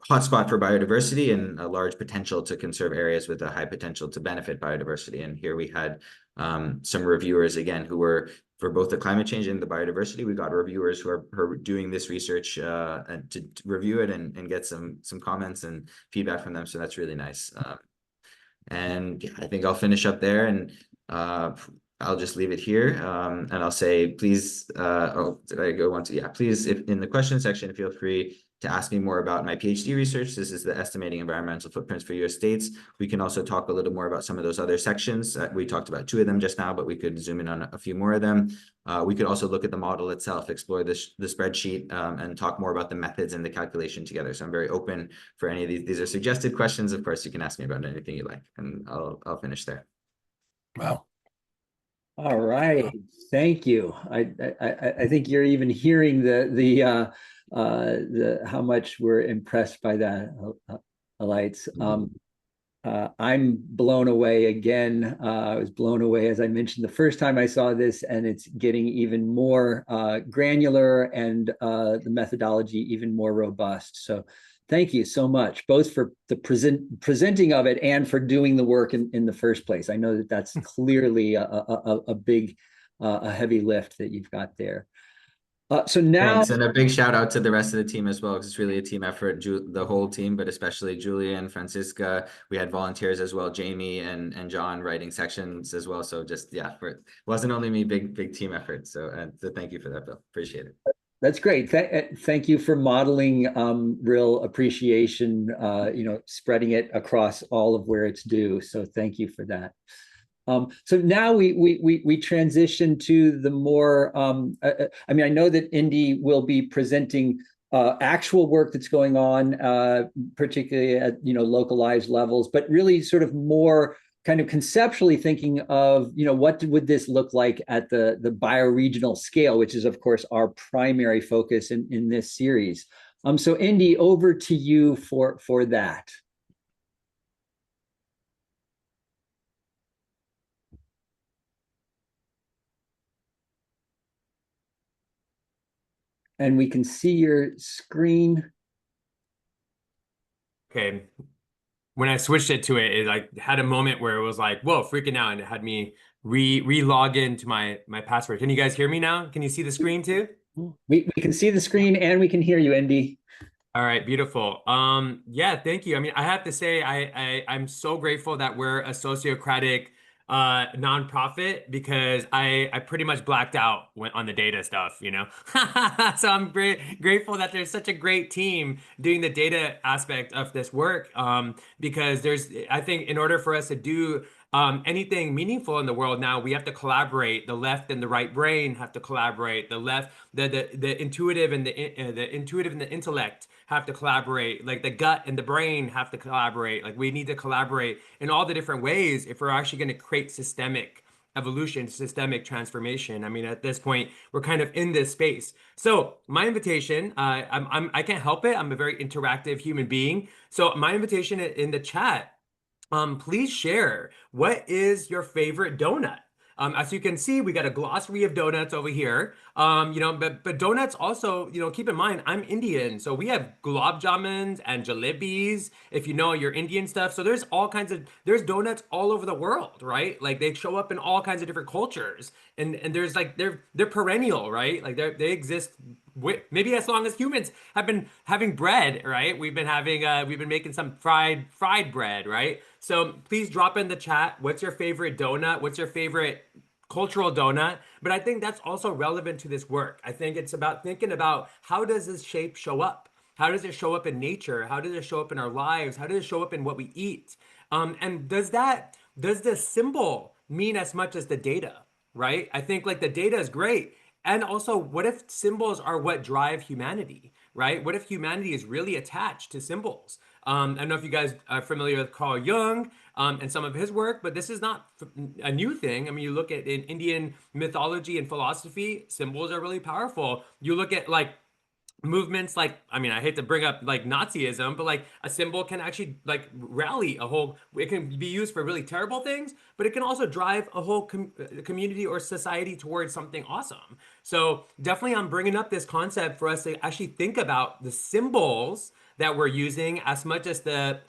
hotspot for biodiversity and a large potential to conserve areas with a high potential to benefit biodiversity. And here we had some reviewers, again, who were, for both the climate change and the biodiversity, we got reviewers who are doing this research and to review it and get some comments and feedback from them. So that's really nice. And yeah, I think I'll finish up there, and I'll just leave it here. And I'll say, please, did I go on to, please, if in the question section, feel free to ask me more about my PhD research. This is the estimating environmental footprints for US states. We can also talk a little more about some of those other sections. We talked about 2 of them just now, but we could zoom in on a few more of them. We could also look at the model itself, explore the spreadsheet, and talk more about the methods and the calculation together. So I'm very open for any of these. These are suggested questions. Of course, you can ask me about anything you like, and I'll finish there. Wow. All right, thank you. I think you're even hearing the how much we're impressed by that, Alaitz. I'm blown away again. I was blown away, as I mentioned, the first time I saw this, and it's getting even more granular and the methodology even more robust. So thank you so much, both for the presenting of it and for doing the work in the first place. I know that that's clearly a big, a heavy lift that you've got there. So now, thanks, and a big shout out to the rest of the team as well, because it's really a team effort, the whole team, but especially Julia and Franziska. We had volunteers as well, Jamie and John writing sections as well. So just, yeah, it wasn't only me, big team effort. So thank you for that, Bill. Appreciate it. that's great. Thank you for modeling real appreciation, spreading it across all of where it's due. So thank you for that. So now we transition to the more, I mean, I know that Indy will be presenting actual work that's going on, particularly at, localized levels, but really sort of more kind of conceptually thinking of, what would this look like at the bioregional scale, which is, of course, our primary focus in this series. So Indy, over to you for that. And we can see your screen. Okay. When I switched it to it, it like had a moment where it was like, whoa, freaking out, and it had me re-log into my password. Can you guys hear me now? Can you see the screen too? We can see the screen and we can hear you, Indy. All right, beautiful. Yeah, thank you. I mean, I have to say, I'm so grateful that we're a sociocratic nonprofit, because I pretty much blacked out on the data stuff, So I'm grateful that there's such a great team doing the data aspect of this work, because I think in order for us to do anything meaningful in the world now, we have to collaborate. The left and the right brain have to collaborate. The intuitive and the intuitive and the intellect have to collaborate. Like the gut and the brain have to collaborate. Like we need to collaborate in all the different ways if we're actually going to create systemic evolution, systemic transformation. I mean, at this point, we're kind of in this space. So my invitation, I can't help it. I'm a very interactive human being. So my invitation in the chat, please share, what is your favorite donut? As you can see, we got a glossary of donuts over here. But donuts also, keep in mind, I'm Indian, so we have gulab jamuns and jalebis, if you know your Indian stuff. So there's there's donuts all over the world, right? Like they show up in all kinds of different cultures, and there's like they're perennial, right? Like they exist maybe as long as humans have been having bread, right? We've been making some fried bread, right? So please drop in the chat, what's your favorite donut? What's your favorite cultural donut? But I think that's also relevant to this work. I think it's about thinking about, how does this shape show up? How does it show up in nature? How does it show up in our lives? How does it show up in what we eat? And does the symbol mean as much as the data, right? I think like the data is great. And also, what if symbols are what drive humanity, right? What if humanity is really attached to symbols? I don't know if you guys are familiar with Carl Jung and some of his work, but this is not a new thing. I mean, you look at in Indian mythology and philosophy, symbols are really powerful. You look at like movements like, I mean, I hate to bring up like Nazism, but like a symbol can actually like rally it can be used for really terrible things, but it can also drive a whole community or society towards something awesome. So definitely I'm bringing up this concept for us to actually think about the symbols that we're using as much as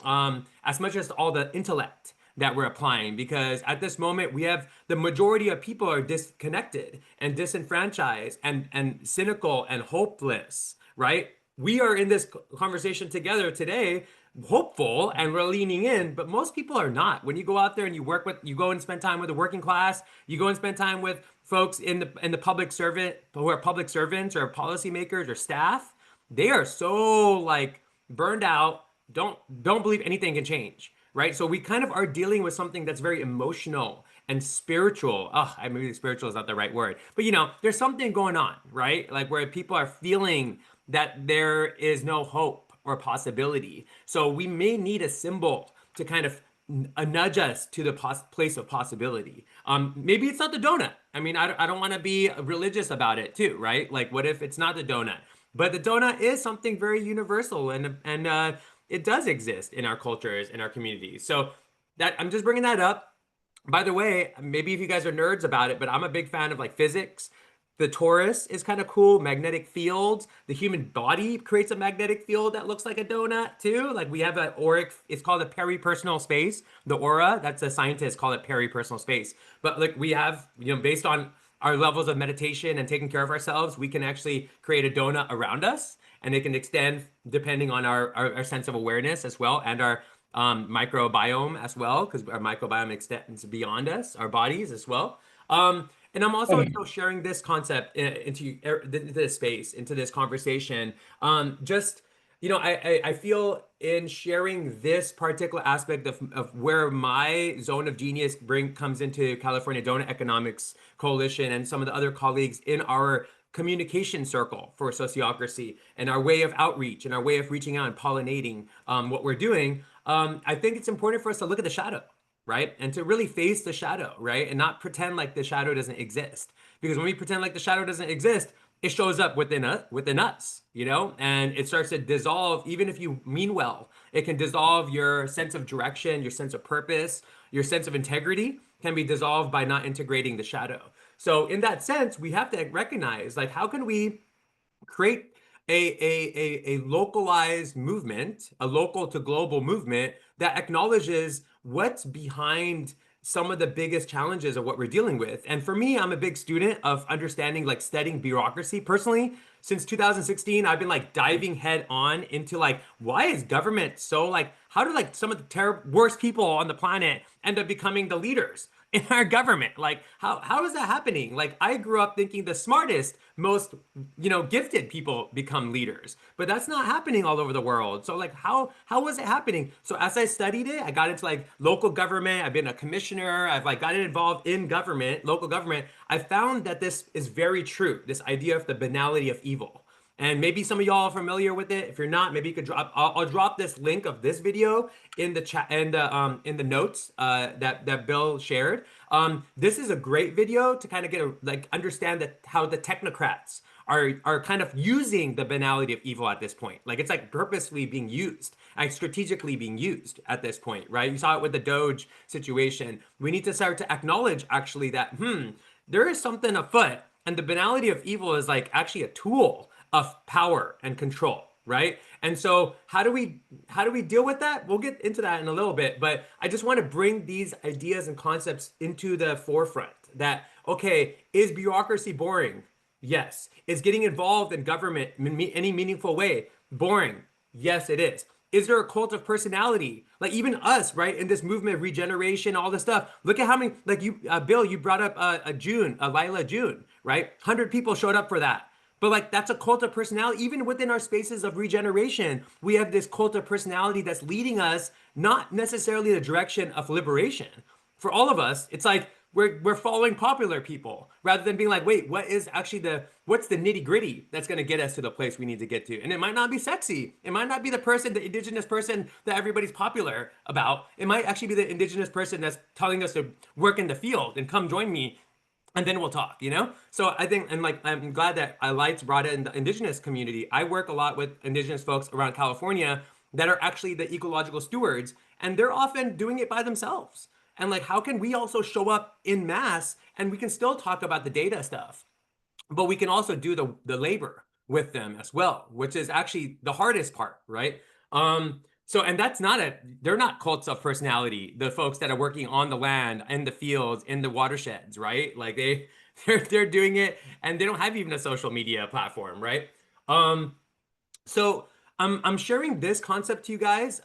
all the intellect that we're applying, because at this moment we have the majority of people are disconnected and disenfranchised and cynical and hopeless, right? We are in this conversation together today, hopeful, and we're leaning in, but most people are not. When you go out there and you go and spend time with the working class, you go and spend time with folks in the public servant who are public servants or policymakers or staff, they are so like burned out, don't believe anything can change, right? So we kind of are dealing with something that's very emotional and spiritual. Maybe spiritual is not the right word, but there's something going on, right? Like where people are feeling that there is no hope or possibility. So we may need a symbol to kind of nudge us to the place of possibility. Maybe it's not the donut. I mean, I don't want to be religious about it too, right? Like what if it's not the donut? But the donut is something very universal, and it does exist in our cultures, in our communities. So that I'm just bringing that up. By the way, maybe if you guys are nerds about it, but I'm a big fan of like physics. The torus is kind of cool, magnetic fields. The human body creates a magnetic field that looks like a donut too. Like we have an auric, it's called a peripersonal space. The aura, that's a scientist call it peripersonal space. But like we have, based on our levels of meditation and taking care of ourselves, we can actually create a donut around us, and it can extend depending on our sense of awareness as well, and our microbiome as well, because our microbiome extends beyond us, our bodies as well. And I'm also sharing this concept into this space, into this conversation. I feel in sharing this particular aspect of where my zone of genius comes into California Doughnut Economics Coalition and some of the other colleagues in our communication circle for sociocracy and our way of outreach and our way of reaching out and pollinating what we're doing. I think it's important for us to look at the shadow, right? And to really face the shadow, right? And not pretend like the shadow doesn't exist. Because when we pretend like the shadow doesn't exist, it shows up within us, and it starts to dissolve. Even if you mean well, it can dissolve your sense of direction, your sense of purpose, your sense of integrity can be dissolved by not integrating the shadow. So in that sense, we have to recognize, like, how can we create a localized movement, a local to global movement that acknowledges what's behind some of the biggest challenges of what we're dealing with. And for me, I'm a big student of understanding, like studying bureaucracy. Personally, since 2016, I've been like diving head on into like, why is government so like, how do like some of the worst people on the planet end up becoming the leaders in our government? Like, how is that happening? Like, I grew up thinking the smartest, most, gifted people become leaders, but that's not happening all over the world. So like, how was it happening? So as I studied it, I got into like local government. I've been a commissioner. I've like gotten involved in government, local government. I found that this is very true. This idea of the banality of evil. And maybe some of y'all are familiar with it. If you're not, maybe you could drop. I'll drop this link of this video in the chat and in the notes that Bill shared. This is a great video to kind of understand how the technocrats are kind of using the banality of evil at this point. Like it's like purposely being used, like strategically being used at this point, right? You saw it with the Doge situation. We need to start to acknowledge actually that there is something afoot, and the banality of evil is like actually a tool of power and control, right? And so how do we deal with that? We'll get into that in a little bit, but I just want to bring these ideas and concepts into the forefront that, okay, is bureaucracy boring? Yes. Is getting involved in government in any meaningful way boring? Yes, it is. Is there a cult of personality? Like even us, right? In this movement of regeneration, all this stuff. Look at how many, like you, Bill, you brought up Lila June, right? 100 people showed up for that. But like, that's a cult of personality. Even within our spaces of regeneration, we have this cult of personality that's leading us, not necessarily the direction of liberation. For all of us, it's like, we're following popular people rather than being like, wait, what's the nitty gritty that's going to get us to the place we need to get to? And it might not be sexy. It might not be the indigenous person that everybody's popular about. It might actually be the indigenous person that's telling us to work in the field and come join me, and then we'll talk, So I think, and like, I'm glad that Alaitz brought in the indigenous community. I work a lot with indigenous folks around California that are actually the ecological stewards, and they're often doing it by themselves. And like, how can we also show up in mass, and we can still talk about the data stuff, but we can also do the labor with them as well, which is actually the hardest part, right? So, and they're not cults of personality, the folks that are working on the land, in the fields, in the watersheds, right? Like they're doing it, and they don't have even a social media platform, right? So I'm sharing this concept to you guys.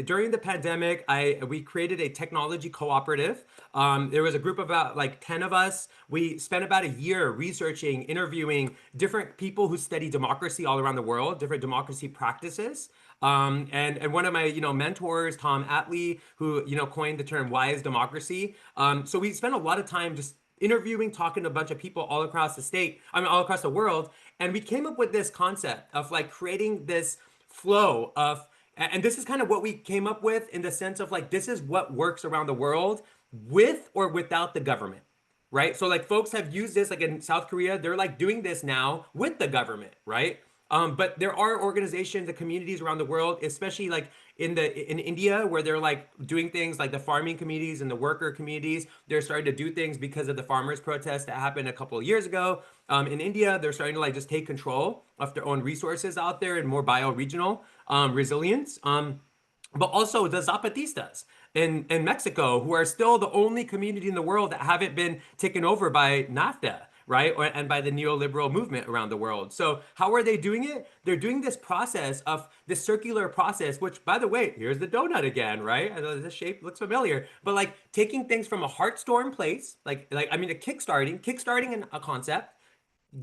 During the pandemic, we created a technology cooperative. There was a group of about like 10 of us. We spent about a year researching, interviewing different people who study democracy all around the world, different democracy practices. And one of my, mentors, Tom Atlee, who, coined the term "wise democracy." So we spent a lot of time just interviewing, talking to a bunch of people all across all across the world. And we came up with this concept of like creating this flow of, and this is kind of what we came up with in the sense of like, this is what works around the world with or without the government, right? So like folks have used this, like in South Korea, they're like doing this now with the government, right? But there are organizations and communities around the world, especially like in India, where they're like doing things like the farming communities and the worker communities. They're starting to do things because of the farmers' protests that happened a couple of years ago. In India, they're starting to like just take control of their own resources out there and more bioregional resilience. But also the Zapatistas in Mexico, who are still the only community in the world that haven't been taken over by NAFTA, right? And by the neoliberal movement around the world. So how are they doing it? They're doing this process of this circular process, which, by the way, here's the donut again, right? I know this shape looks familiar, but like taking things from a heartstorm place, I mean, kickstarting a concept,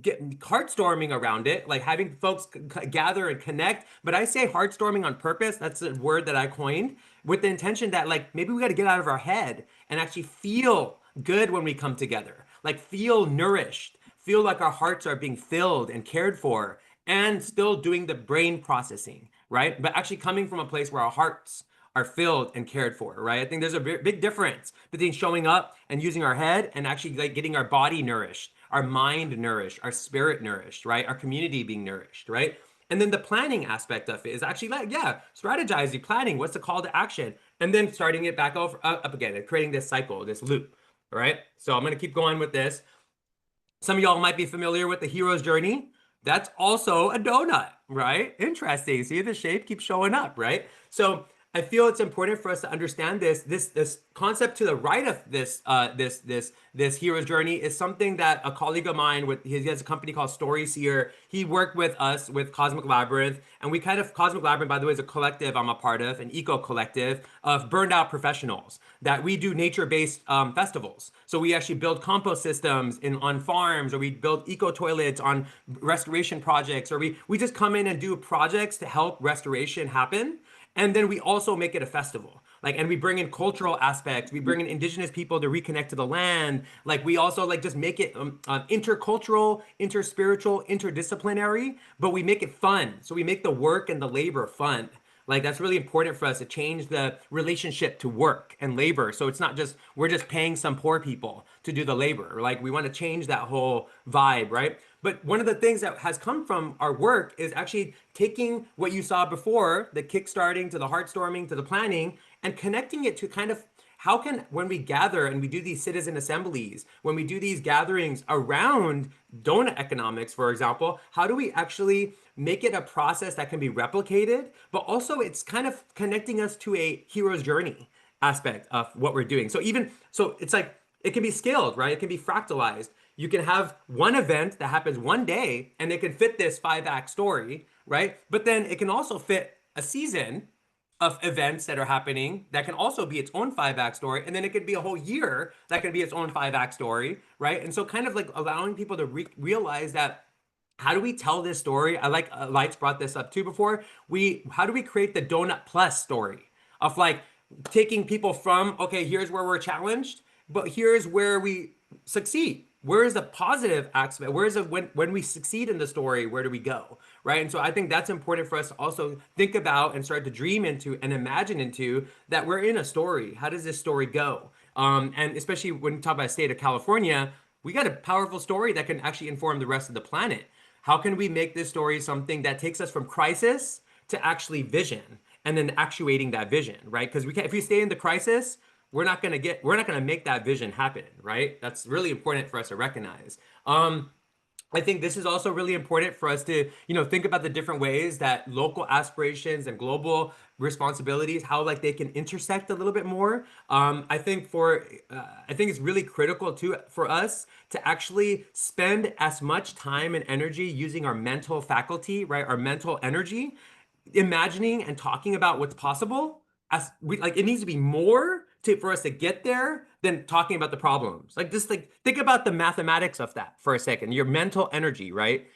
get heartstorming around it, like having folks gather and connect. But I say heartstorming on purpose. That's a word that I coined with the intention that like maybe we got to get out of our head and actually feel good when we come together, like feel nourished, feel like our hearts are being filled and cared for, and still doing the brain processing, right? But actually coming from a place where our hearts are filled and cared for, right? I think there's a big difference between showing up and using our head and actually like getting our body nourished, our mind nourished, our spirit nourished, right? Our community being nourished, right? And then the planning aspect of it is actually like, yeah, strategizing, planning, what's the call to action? And then starting it back over up again and creating this cycle, this loop, right? So I'm gonna keep going with this. Some of y'all might be familiar with the hero's journey. That's also a donut, right? Interesting. See, the shape keeps showing up, right? So I feel it's important for us to understand this concept to the right of this hero's journey is something that a colleague of mine he has a company called Story Seer. He worked with us with Cosmic Labyrinth, and Cosmic Labyrinth, by the way, is a collective I'm a part of, an eco collective of burned out professionals that we do nature-based festivals. So we actually build compost systems on farms, or we build eco toilets on restoration projects, or we just come in and do projects to help restoration happen. And then we also make it a festival. And we bring in cultural aspects. We bring in indigenous people to reconnect to the land. We also just make it intercultural, interspiritual, interdisciplinary, but we make it fun. So we make the work and the labor fun. That's really important for us to change the relationship to work and labor. So it's not just, we're just paying some poor people to do the labor. We want to change that whole vibe, right? But one of the things that has come from our work is actually taking what you saw before, the kickstarting to the heartstorming to the planning, and connecting it to kind of how can, when we gather and we do these citizen assemblies, when we do these gatherings around doughnut economics, for example, how do we actually make it a process that can be replicated, but also it's kind of connecting us to a hero's journey aspect of what we're doing. So it's like, it can be scaled, right? It can be fractalized. You can have one event that happens one day and it can fit this 5-act story, right? But then it can also fit a season of events that are happening that can also be its own 5-act story. And then it could be a whole year that can be its own 5-act story, right? And so kind of allowing people to realize that, how do we tell this story? I like Alaitz brought this up too before. How do we create the Doughnut Plus story of taking people from, okay, here's where we're challenged, but here's where we succeed. Where is the positive aspect? Where is it when we succeed in the story, where do we go, right? And so I think that's important for us to also think about and start to dream into and imagine into that we're in a story. How does this story go? And especially when you talk about the state of California, we got a powerful story that can actually inform the rest of the planet. How can we make this story something that takes us from crisis to actually vision and then actuating that vision, right? Because if we stay in the crisis, we're not going to make that vision happen, right? That's really important for us to recognize. I think this is also really important for us to, think about the different ways that local aspirations and global responsibilities, how they can intersect a little bit more. I think it's really critical for us to actually spend as much time and energy using our mental faculty, right? Our mental energy, imagining and talking about what's possible. It needs to be more for us to get there than talking about the problems. Think about the mathematics of that for a second. Your mental energy, right?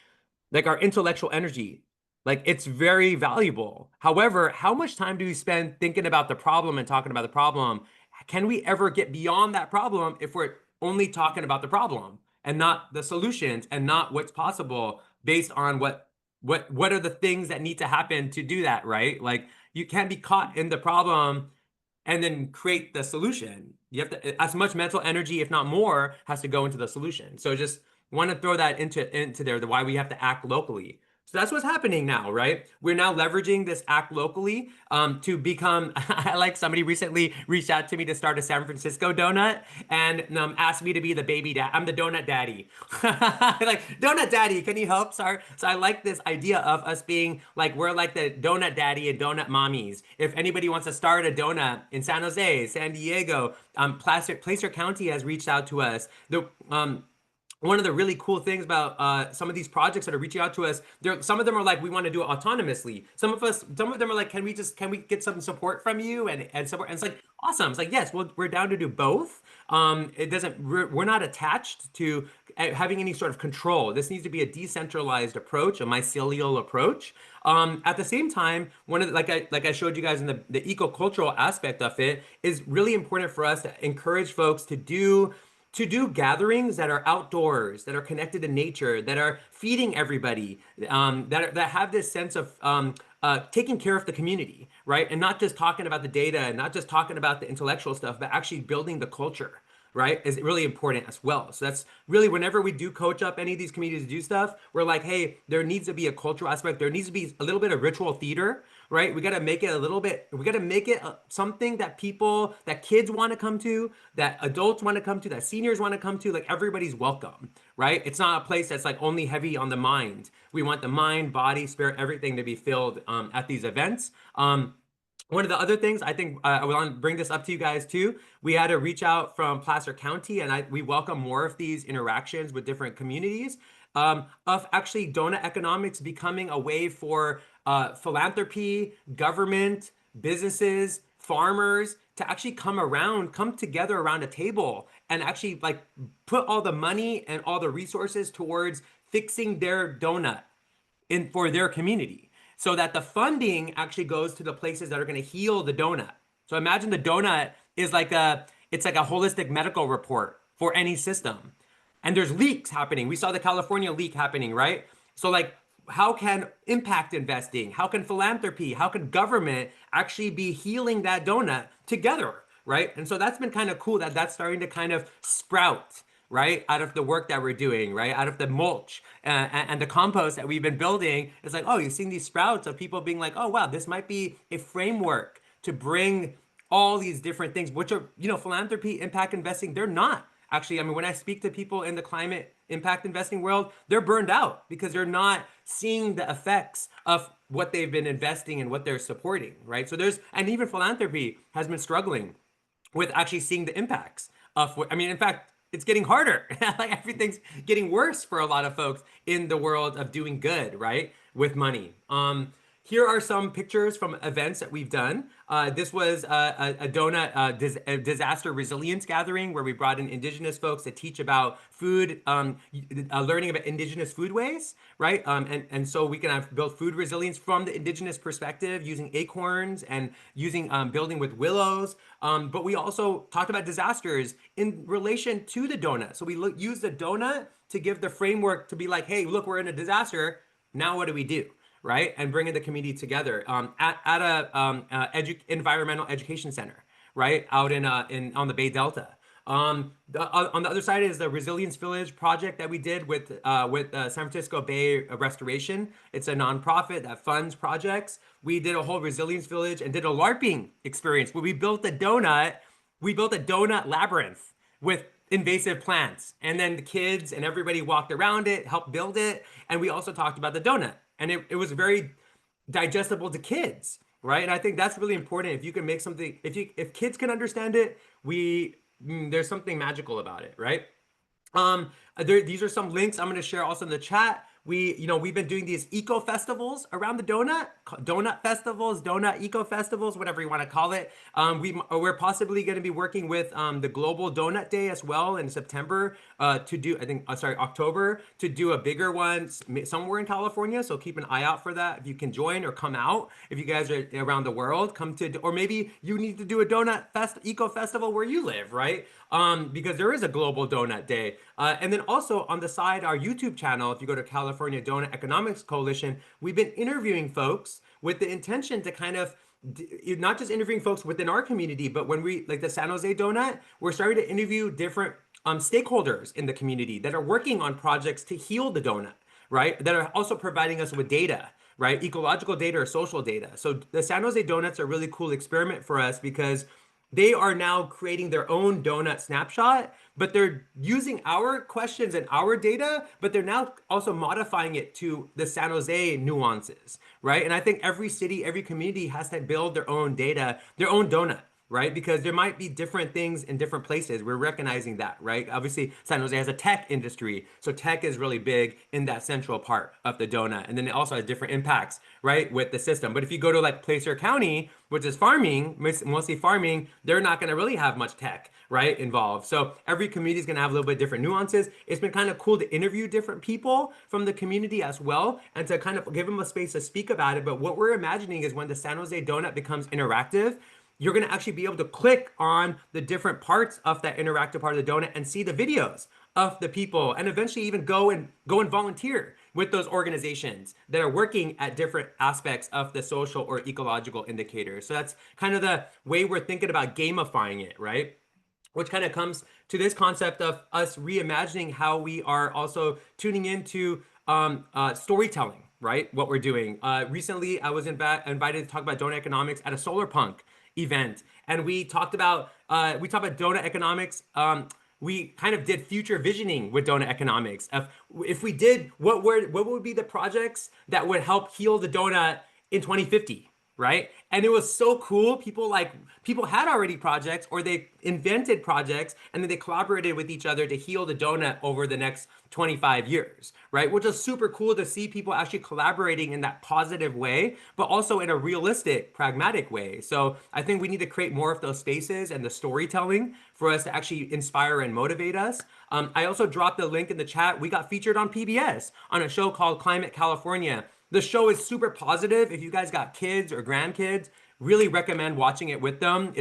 Our intellectual energy, it's very valuable. However, how much time do we spend thinking about the problem and talking about the problem? Can we ever get beyond that problem if we're only talking about the problem and not the solutions and not what's possible based on what are the things that need to happen to do that, right? You can't be caught in the problem and then create the solution. You have to, as much mental energy, if not more, has to go into the solution. So just want to throw that into there, the why we have to act locally. So that's what's happening now, right? We're now leveraging this act locally to become, like somebody recently reached out to me to start a San Francisco donut and asked me to be the baby dad. I'm the donut daddy. Like, donut daddy, can you help? Sorry. So I like this idea of us being like, we're like the donut daddy and donut mommies. If anybody wants to start a donut in San Jose, San Diego, Placer County has reached out to us. One of the really cool things about some of these projects that are reaching out to us, some of them are like, we want to do it autonomously. Some of them are like, can we get some support from you and support? And it's like, awesome. It's like, yes, we're down to do both. We're not attached to having any sort of control. This needs to be a decentralized approach, a mycelial approach. At the same time, one of the, like I showed you guys in the eco-cultural aspect of it, is really important for us to encourage folks to do gatherings that are outdoors, that are connected to nature, that are feeding everybody, that have this sense of taking care of the community, right? And not just talking about the data and not just talking about the intellectual stuff, but actually building the culture, right? Is really important as well. So that's really, whenever we do coach up any of these communities to do stuff, we're like, hey, there needs to be a cultural aspect. There needs to be a little bit of ritual theater, right? We got to make it something that kids want to come to, that adults want to come to, that seniors want to come to, like everybody's welcome, right? It's not a place that's like only heavy on the mind. We want the mind, body, spirit, everything to be filled at these events. One of the other things I think I want to bring this up to you guys too. We had a reach out from Placer County, and we welcome more of these interactions with different communities of actually donut economics becoming a way for philanthropy, government, businesses, farmers to actually come together around a table and actually like put all the money and all the resources towards fixing their donut for their community, so that the funding actually goes to the places that are going to heal the donut. So imagine the donut is like it's like a holistic medical report for any system. And there's leaks happening. We saw the California leak happening, right? So like, how can impact investing, how can philanthropy, how can government actually be healing that donut together, right? And so that's been kind of cool that that's starting to kind of sprout, right, out of the work that we're doing, right, out of the mulch and the compost that we've been building. It's like, oh, you've seen these sprouts of people being like, oh, wow, this might be a framework to bring all these different things, which are, philanthropy, impact investing, they're not. Actually, I mean, when I speak to people in the climate impact investing world, they're burned out because they're not seeing the effects of what they've been investing and what they're supporting, right? So and even philanthropy has been struggling with actually seeing the impacts of what, I mean, in fact, it's getting harder. Like everything's getting worse for a lot of folks in the world of doing good, right? With money. Here are some pictures from events that we've done. This was a donut disaster resilience gathering where we brought in indigenous folks to teach about food, learning about indigenous foodways, right? And so we can have built food resilience from the indigenous perspective using acorns and using building with willows. But we also talked about disasters in relation to the donut. So we use the donut to give the framework to be like, hey, look, we're in a disaster. Now what do we do? Right, and bringing the community together at a environmental education center, right, out on the Bay Delta. On the other side is the Resilience Village project that we did with San Francisco Bay Restoration. It's a nonprofit that funds projects. We did a whole Resilience Village and did a LARPing experience where we built a donut labyrinth with invasive plants, and then the kids and everybody walked around it, helped build it, and we also talked about the donut. And it was very digestible to kids, right? And I think that's really important. If you can make something, if kids can understand it, there's something magical about it, right? These are some links I'm going to share also in the chat. We've been doing these eco festivals around the donut festivals, donut eco festivals, whatever you want to call it. We're possibly going to be working with the Global Donut Day as well in September October, to do a bigger one somewhere in California. So keep an eye out for that. If you can join or come out, if you guys are around the world, or maybe you need to do a donut eco festival where you live, right? Because there is a Global Donut Day. And then also on the side, our YouTube channel, if you go to California Doughnut Economics Coalition, we've been interviewing folks with the intention to kind of not just interviewing folks within our community, but when we, like the San Jose Donut, we're starting to interview different stakeholders in the community that are working on projects to heal the donut, right? That are also providing us with data, right? Ecological data or social data. So the San Jose Donuts are a really cool experiment for us because they are now creating their own donut snapshot, but they're using our questions and our data, but they're now also modifying it to the San Jose nuances, right? And I think every city, every community has to build their own data, their own donut, right? Because there might be different things in different places. We're recognizing that, right? Obviously, San Jose has a tech industry. So tech is really big in that central part of the donut. And then it also has different impacts, right, with the system. But if you go to like Placer County, which is farming, mostly farming, they're not going to really have much tech, right, involved. So every community is going to have a little bit different nuances. It's been kind of cool to interview different people from the community as well and to kind of give them a space to speak about it. But what we're imagining is when the San Jose Donut becomes interactive, you're going to actually be able to click on the different parts of that interactive part of the donut and see the videos of the people and eventually even go and volunteer with those organizations that are working at different aspects of the social or ecological indicators. So that's kind of the way we're thinking about gamifying it, right? Which kind of comes to this concept of us reimagining how we are also tuning into storytelling, right? What we're doing. Recently, I was invited to talk about donut economics at a solar punk event, and we talked about donut economics. We kind of did future visioning with donut economics. If we did, what would be the projects that would help heal the donut in 2050, right? And it was so cool. People had already projects, or they invented projects, and then they collaborated with each other to heal the donut over the next 25 years, right? Which is super cool to see people actually collaborating in that positive way, but also in a realistic, pragmatic way. So I think we need to create more of those spaces and the storytelling for us to actually inspire and motivate us. I also dropped the link in the chat. We got featured on PBS on a show called Climate California. The show is super positive. If you guys got kids or grandkids, really recommend watching it with them.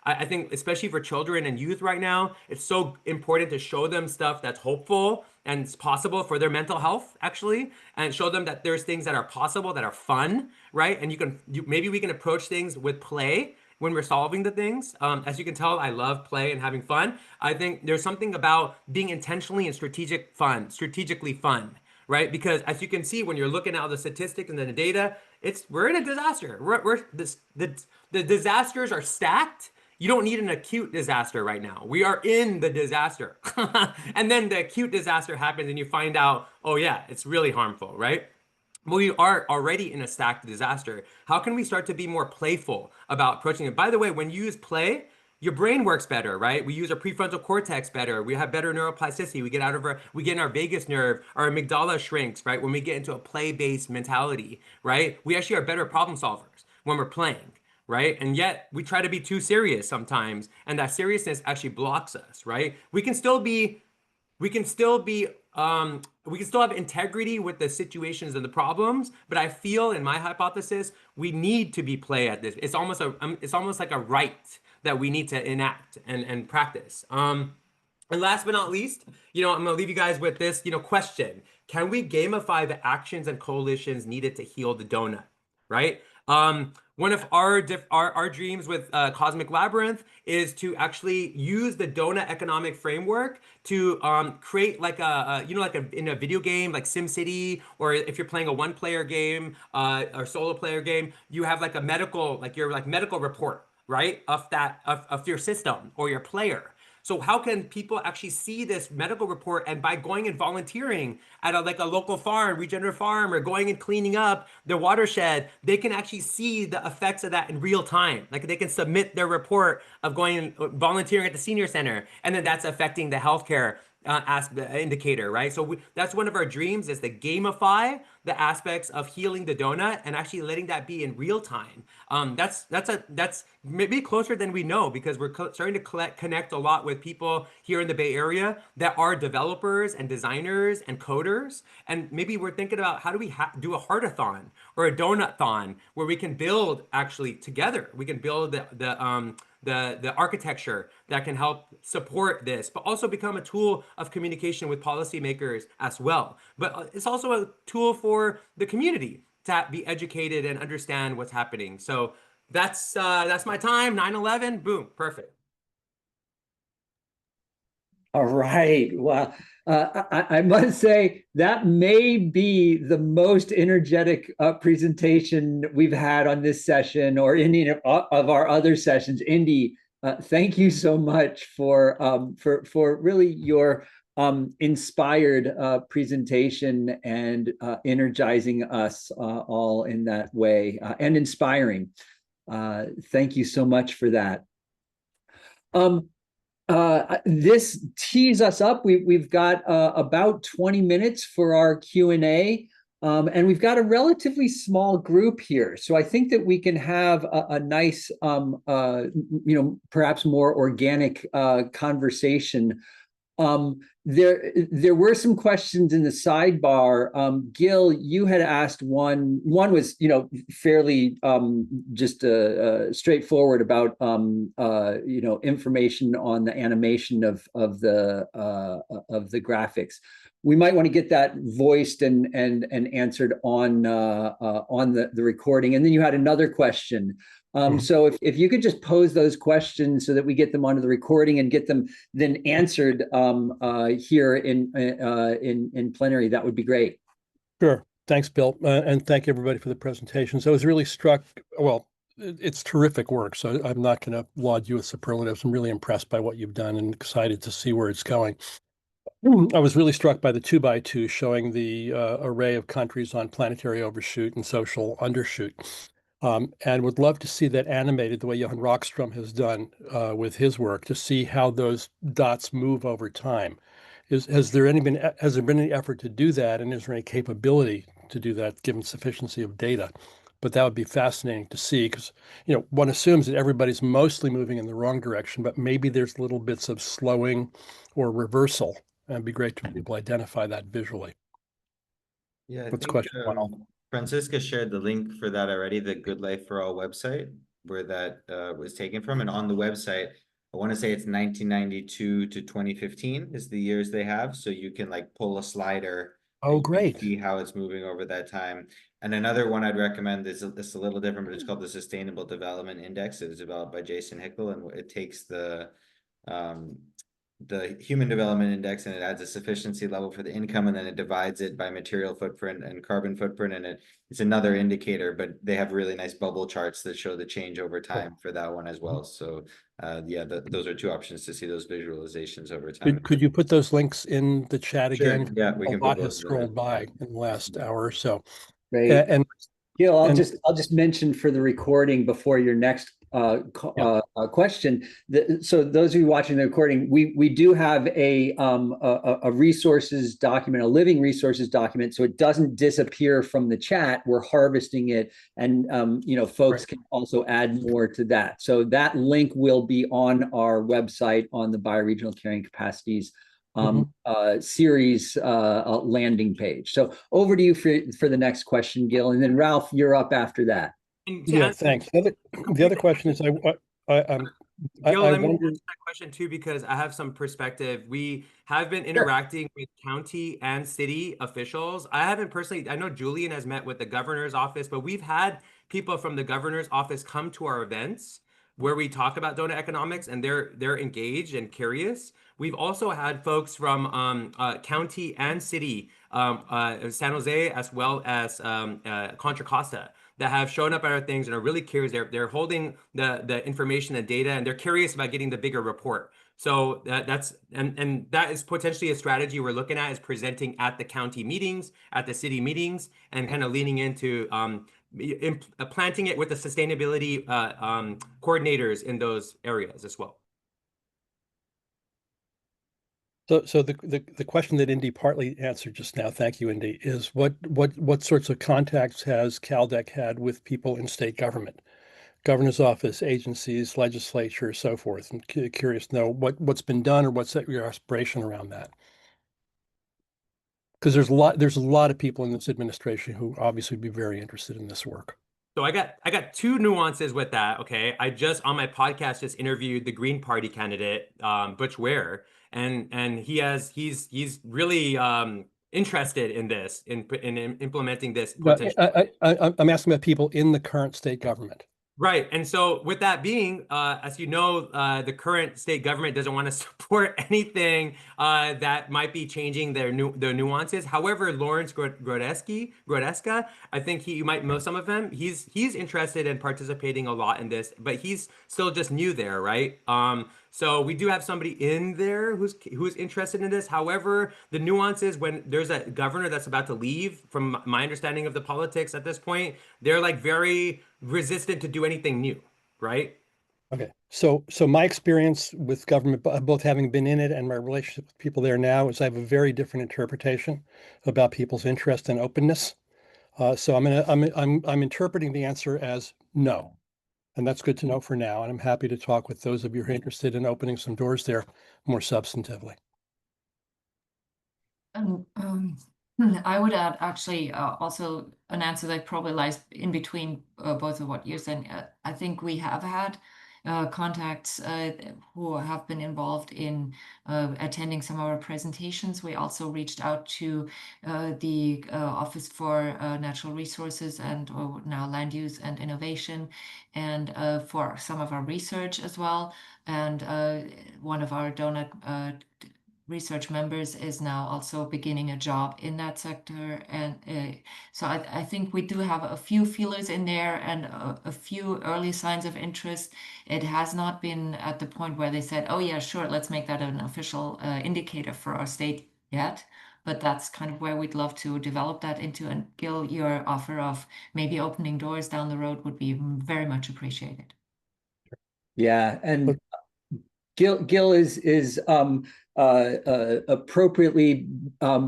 I think, especially for children and youth right now, it's so important to show them stuff that's hopeful and it's possible for their mental health, actually, and show them that there's things that are possible, that are fun, right? And maybe we can approach things with play when we're solving the things. As you can tell, I love play and having fun. I think there's something about being intentionally and strategically fun, right? Because as you can see, when you're looking at all the statistics and the data, we're in a disaster. The disasters are stacked. You don't need an acute disaster right now. We are in the disaster. And then the acute disaster happens and you find out, oh yeah, it's really harmful, right? We are already in a stacked disaster. How can we start to be more playful about approaching it? By the way, when you use play, your brain works better, right? We use our prefrontal cortex better. We have better neuroplasticity. We get in our vagus nerve, our amygdala shrinks, right? When we get into a play-based mentality, right? We actually are better problem solvers when we're playing, right? And yet we try to be too serious sometimes, and that seriousness actually blocks us, right? We can still have integrity with the situations and the problems, but I feel, in my hypothesis, we need to be play at this. It's almost like a right that we need to enact and practice. And last but not least, I'm gonna leave you guys with this, question. Can we gamify the actions and coalitions needed to heal the donut, right? One of our dreams with Cosmic Labyrinth is to actually use the donut economic framework to create like in a video game like SimCity, or if you're playing a one-player game or solo player game, you have like a medical report, right, of your system or your player. So how can people actually see this medical report? And by going and volunteering at a local farm, regenerative farm, or going and cleaning up their watershed, they can actually see the effects of that in real time. Like they can submit their report of going and volunteering at the senior center, and then that's affecting the healthcare indicator, right? So that's one of our dreams, is to gamify the aspects of healing the donut and actually letting that be in real time. That's maybe closer than we know, because we're starting to connect a lot with people here in the Bay Area that are developers and designers and coders. And maybe we're thinking about, how do we do a heartathon or a donut-thon where we can build actually together. We can build the architecture that can help support this, but also become a tool of communication with policymakers as well. But it's also a tool for the community to be educated and understand what's happening. So that's my time. 9/11, boom, perfect. All right. Well, I must say that may be the most energetic presentation we've had on this session or any of our other sessions. Indy, thank you so much for really your inspired presentation and energizing us all in that way and inspiring. Thank you so much for that. This tees us up. We've got about 20 minutes for our Q&A, and we've got a relatively small group here. So I think that we can have a nice, perhaps more organic conversation. There were some questions in the sidebar. Gil, you had asked one was, fairly just straightforward about, information on the animation of the graphics. We might want to get that voiced and answered on the recording. And then you had another question. So if you could just pose those questions so that we get them onto the recording and get them then answered here in plenary, that would be great. Sure. Thanks, Bill. And thank everybody for the presentation. So I was really struck, well, it's terrific work. So I'm not going to laud you with superlatives. I'm really impressed by what you've done and excited to see where it's going. I was really struck by the 2x2 showing the array of countries on planetary overshoot and social undershoot. And would love to see that animated the way Johan Rockstrom has done with his work to see how those dots move over time. Has there been any effort to do that, and is there any capability to do that given sufficiency of data? But that would be fascinating to see because one assumes that everybody's mostly moving in the wrong direction, but maybe there's little bits of slowing or reversal, and it'd be great to be able to identify that visually. Yeah, I What's think, question one? Franziska shared the link for that already, the Good Life for All website, where that was taken from. And on the website, I want to say it's 1992 to 2015 is the years they have. So you can like pull a slider. Oh, great. See how it's moving over that time. And another one I'd recommend is it's a little different, but it's called the Sustainable Development Index. It was developed by Jason Hickel, and it takes the Human Development Index and it adds a sufficiency level for the income, and then it divides it by material footprint and carbon footprint, and it's another indicator, but they have really nice bubble charts that show the change over time for that one as well. So those are two options to see those visualizations over time. Could you put those links in the chat again? Sure. Yeah, we can. A lot has scrolled by in the last hour or so. Great. And Gil, I'll just mention for the recording before your next question. So those of you watching the recording, we do have a resources document, a living resources document, so it doesn't disappear from the chat. We're harvesting it, and folks can also add more to that. So that link will be on our website on the Bioregional Carrying Capacities series landing page. So over to you for the next question, Gil, and then Ralph, you're up after that. Yeah, thanks. The other question is, Gil, let me answer that question too, because I have some perspective. We have been interacting with county and city officials. I haven't personally, I know Julian has met with the governor's office, but we've had people from the governor's office come to our events where we talk about donut economics, and they're engaged and curious. We've also had folks from county and city, San Jose, as well as Contra Costa, that have shown up at our things and are really curious. They're holding the information and data, and they're curious about getting the bigger report. So that is potentially a strategy we're looking at, is presenting at the county meetings, at the city meetings, and kind of leaning into planting it with the sustainability coordinators in those areas as well. So the question that Indy partly answered just now, thank you, Indy, is what sorts of contacts has CalDEC had with people in state government, governor's office, agencies, legislature, so forth? And curious to know what's been done or what's your aspiration around that. Because there's a lot of people in this administration who obviously would be very interested in this work. So I got two nuances with that. Okay, I just on my podcast just interviewed the Green Party candidate, Butch Ware, and he's really interested in this, in implementing this. I'm asking about people in the current state government. Right. And so with that being, as you know, the current state government doesn't want to support anything that might be changing their nuances. However, Lawrence Grodeska, I think you might know some of him. He's interested in participating a lot in this, but he's still just new there, right? So we do have somebody in there who's interested in this. However, the nuances when there's a governor that's about to leave, from my understanding of the politics at this point, they're like very resistant to do anything new, right? Okay. So my experience with government, both having been in it and my relationship with people there now, is I have a very different interpretation about people's interest and openness. So I'm interpreting the answer as no. And that's good to know for now. And I'm happy to talk with those of you who are interested in opening some doors there more substantively. I would add actually also an answer that probably lies in between both of what you're saying. I think we have had contacts who have been involved in attending some of our presentations. We also reached out to the Office for Natural Resources and now Land Use and Innovation, and for some of our research as well. And one of our donut research members is now also beginning a job in that sector. And so I think we do have a few feelers in there and a few early signs of interest. It has not been at the point where they said, oh yeah, sure, let's make that an official indicator for our state yet. But that's kind of where we'd love to develop that into. And Gil, your offer of maybe opening doors down the road would be very much appreciated. Yeah, and Gil is appropriately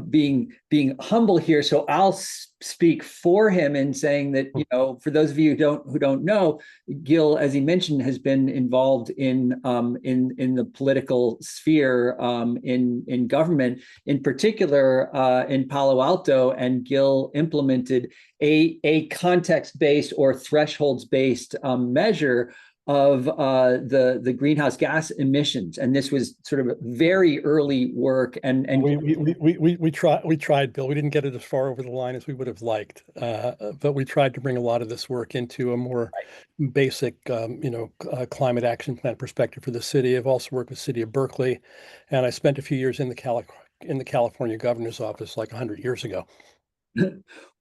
being humble here. So I'll speak for him in saying that, you know, for those of you who don't know, Gil, as he mentioned, has been involved in the political sphere, in government, in particular in Palo Alto, and Gil implemented a context-based or thresholds-based measure of the greenhouse gas emissions, and this was sort of very early work. And we tried, Bill. We didn't get it as far over the line as we would have liked, but we tried to bring a lot of this work into a more basic, climate action plan perspective for the city. I've also worked with the city of Berkeley, and I spent a few years in the California governor's office like 100 years ago.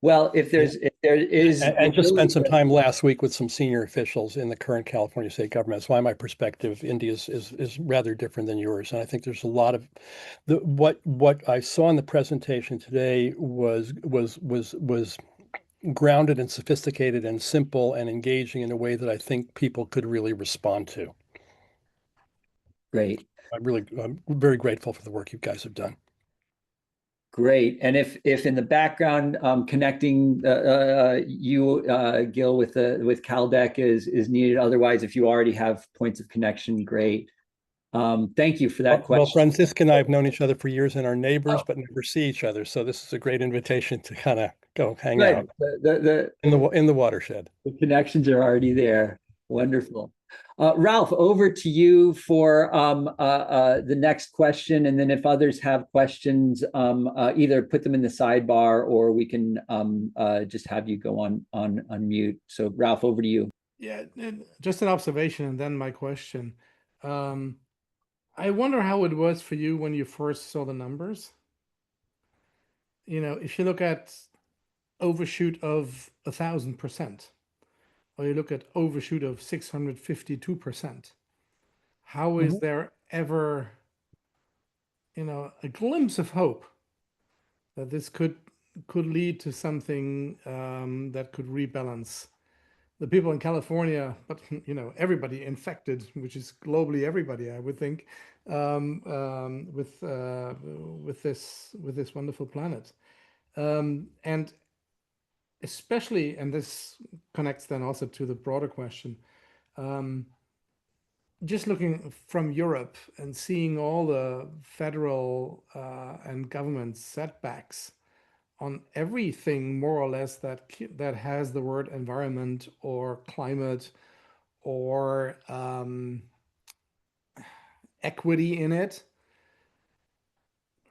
Well, if there is, and just spent some time last week with some senior officials in the current California state government. That's why my perspective, Indy, is rather different than yours. And I think there's a lot of what I saw in the presentation today was grounded and sophisticated and simple and engaging in a way that I think people could really respond to. Great. I'm very grateful for the work you guys have done. Great. And if in the background connecting you, Gil, with CalDEC is needed, otherwise, if you already have points of connection, great. Thank you for that question. Well, Franziska and I have known each other for years and are neighbors, but never see each other. So this is a great invitation to kind of go hang out in the watershed. The connections are already there. Wonderful. Ralph, over to you for the next question, and then if others have questions, either put them in the sidebar or we can just have you go on mute. So, Ralph, over to you. Yeah, just an observation and then my question. I wonder how it was for you when you first saw the numbers. You know, if you look at overshoot of 1,000%. or you look at overshoot of 652%. How is there ever, a glimpse of hope that this could lead to something that could rebalance the people in California, but everybody infected, which is globally everybody, I would think, with this wonderful planet, and especially, and this connects then also to the broader question, just looking from Europe and seeing all the federal and government setbacks on everything more or less that has the word environment or climate or equity in it.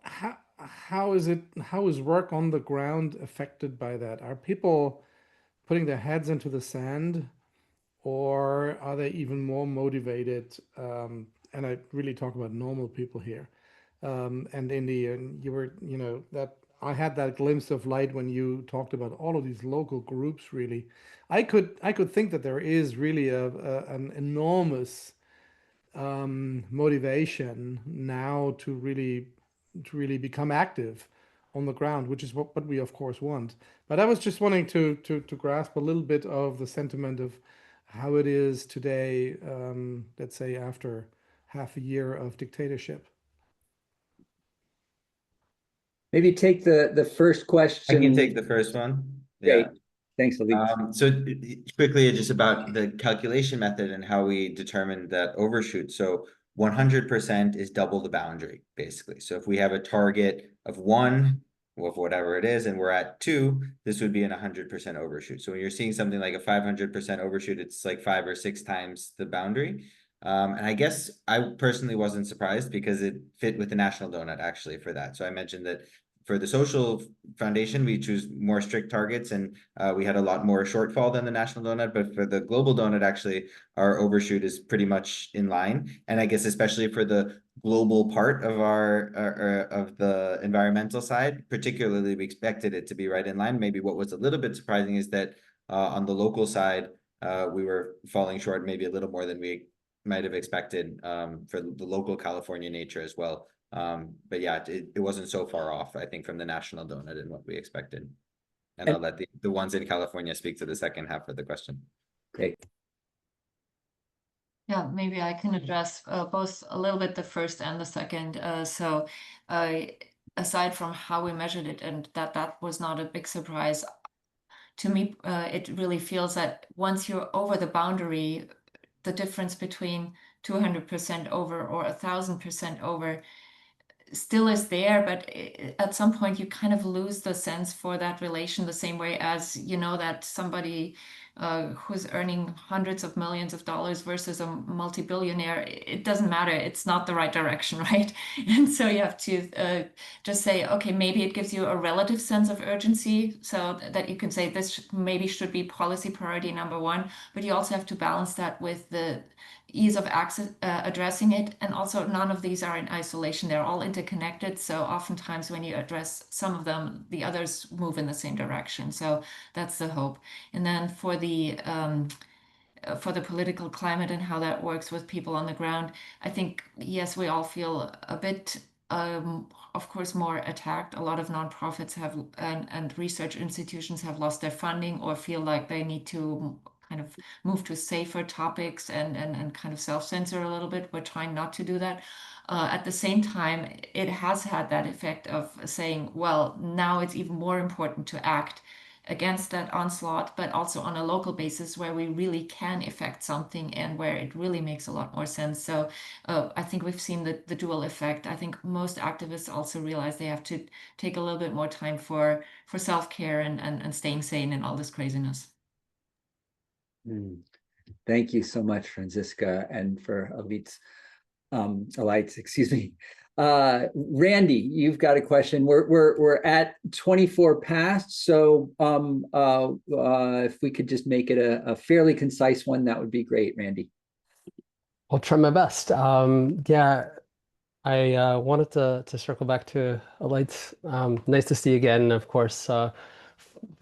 How is work on the ground affected by that? Are people putting their heads into the sand, or are they even more motivated? And I really talk about normal people here. And Indy, and you were, that I had that glimpse of light when you talked about all of these local groups. Really, I could think that there is really an enormous motivation now to really become active on the ground, which is what we of course want. But I was just wanting to grasp a little bit of the sentiment of how it is today, let's say after half a year of dictatorship. Maybe take the first question. I can take the first one. Great. Yeah. Thanks, Alaitz. So quickly, just about the calculation method and how we determine that overshoot. So 100% is double the boundary, basically. So if we have a target of 1, of whatever it is, and we're at 2, this would be an 100% overshoot. So when you're seeing something like a 500% overshoot, it's like 5 or 6 times the boundary. And I guess I personally wasn't surprised because it fit with the National Doughnut actually for that. So I mentioned that for the social foundation, we choose more strict targets, and we had a lot more shortfall than the National Doughnut. But for the Global Doughnut, actually, our overshoot is pretty much in line. And I guess especially for the global part of our of the environmental side, particularly, we expected it to be right in line. Maybe what was a little bit surprising is that on the local side, we were falling short maybe a little more than we might have expected for the local California nature as well. But yeah, it wasn't so far off, I think, from the National Doughnut and what we expected. And I'll let the ones in California speak to the second half of the question. Great. Yeah, maybe I can address both a little bit the first and the second. So aside from how we measured it, and that was not a big surprise, to me, it really feels that once you're over the boundary, the difference between 200% over or 1,000% over still is there, but at some point you kind of lose the sense for that relation, the same way as that somebody who's earning hundreds of millions of dollars versus a multi-billionaire, it doesn't matter, it's not the right direction, right? And so you have to just say, okay, maybe it gives you a relative sense of urgency so that you can say this maybe should be policy priority number 1, but you also have to balance that with the ease of access, addressing it. And also none of these are in isolation, they're all interconnected. So oftentimes when you address some of them, the others move in the same direction. So that's the hope. And then for the political climate and how that works with people on the ground, I think, yes, we all feel a bit, of course, more attacked. A lot of nonprofits have and research institutions have lost their funding or feel like they need to kind of move to safer topics and kind of self-censor a little bit. We're trying not to do that. At the same time, it has had that effect of saying, well, now it's even more important to act against that onslaught, but also on a local basis where we really can affect something and where it really makes a lot more sense. So I think we've seen the dual effect. I think most activists also realize they have to take a little bit more time for self-care and staying sane in all this craziness. Thank you so much, Franziska, and for Alaitz, excuse me. Randy, you've got a question. We're at 24 past, so if we could just make it a fairly concise one, that would be great, Randy. I'll try my best. Yeah, I wanted to circle back to Alaitz. Nice to see you again, of course.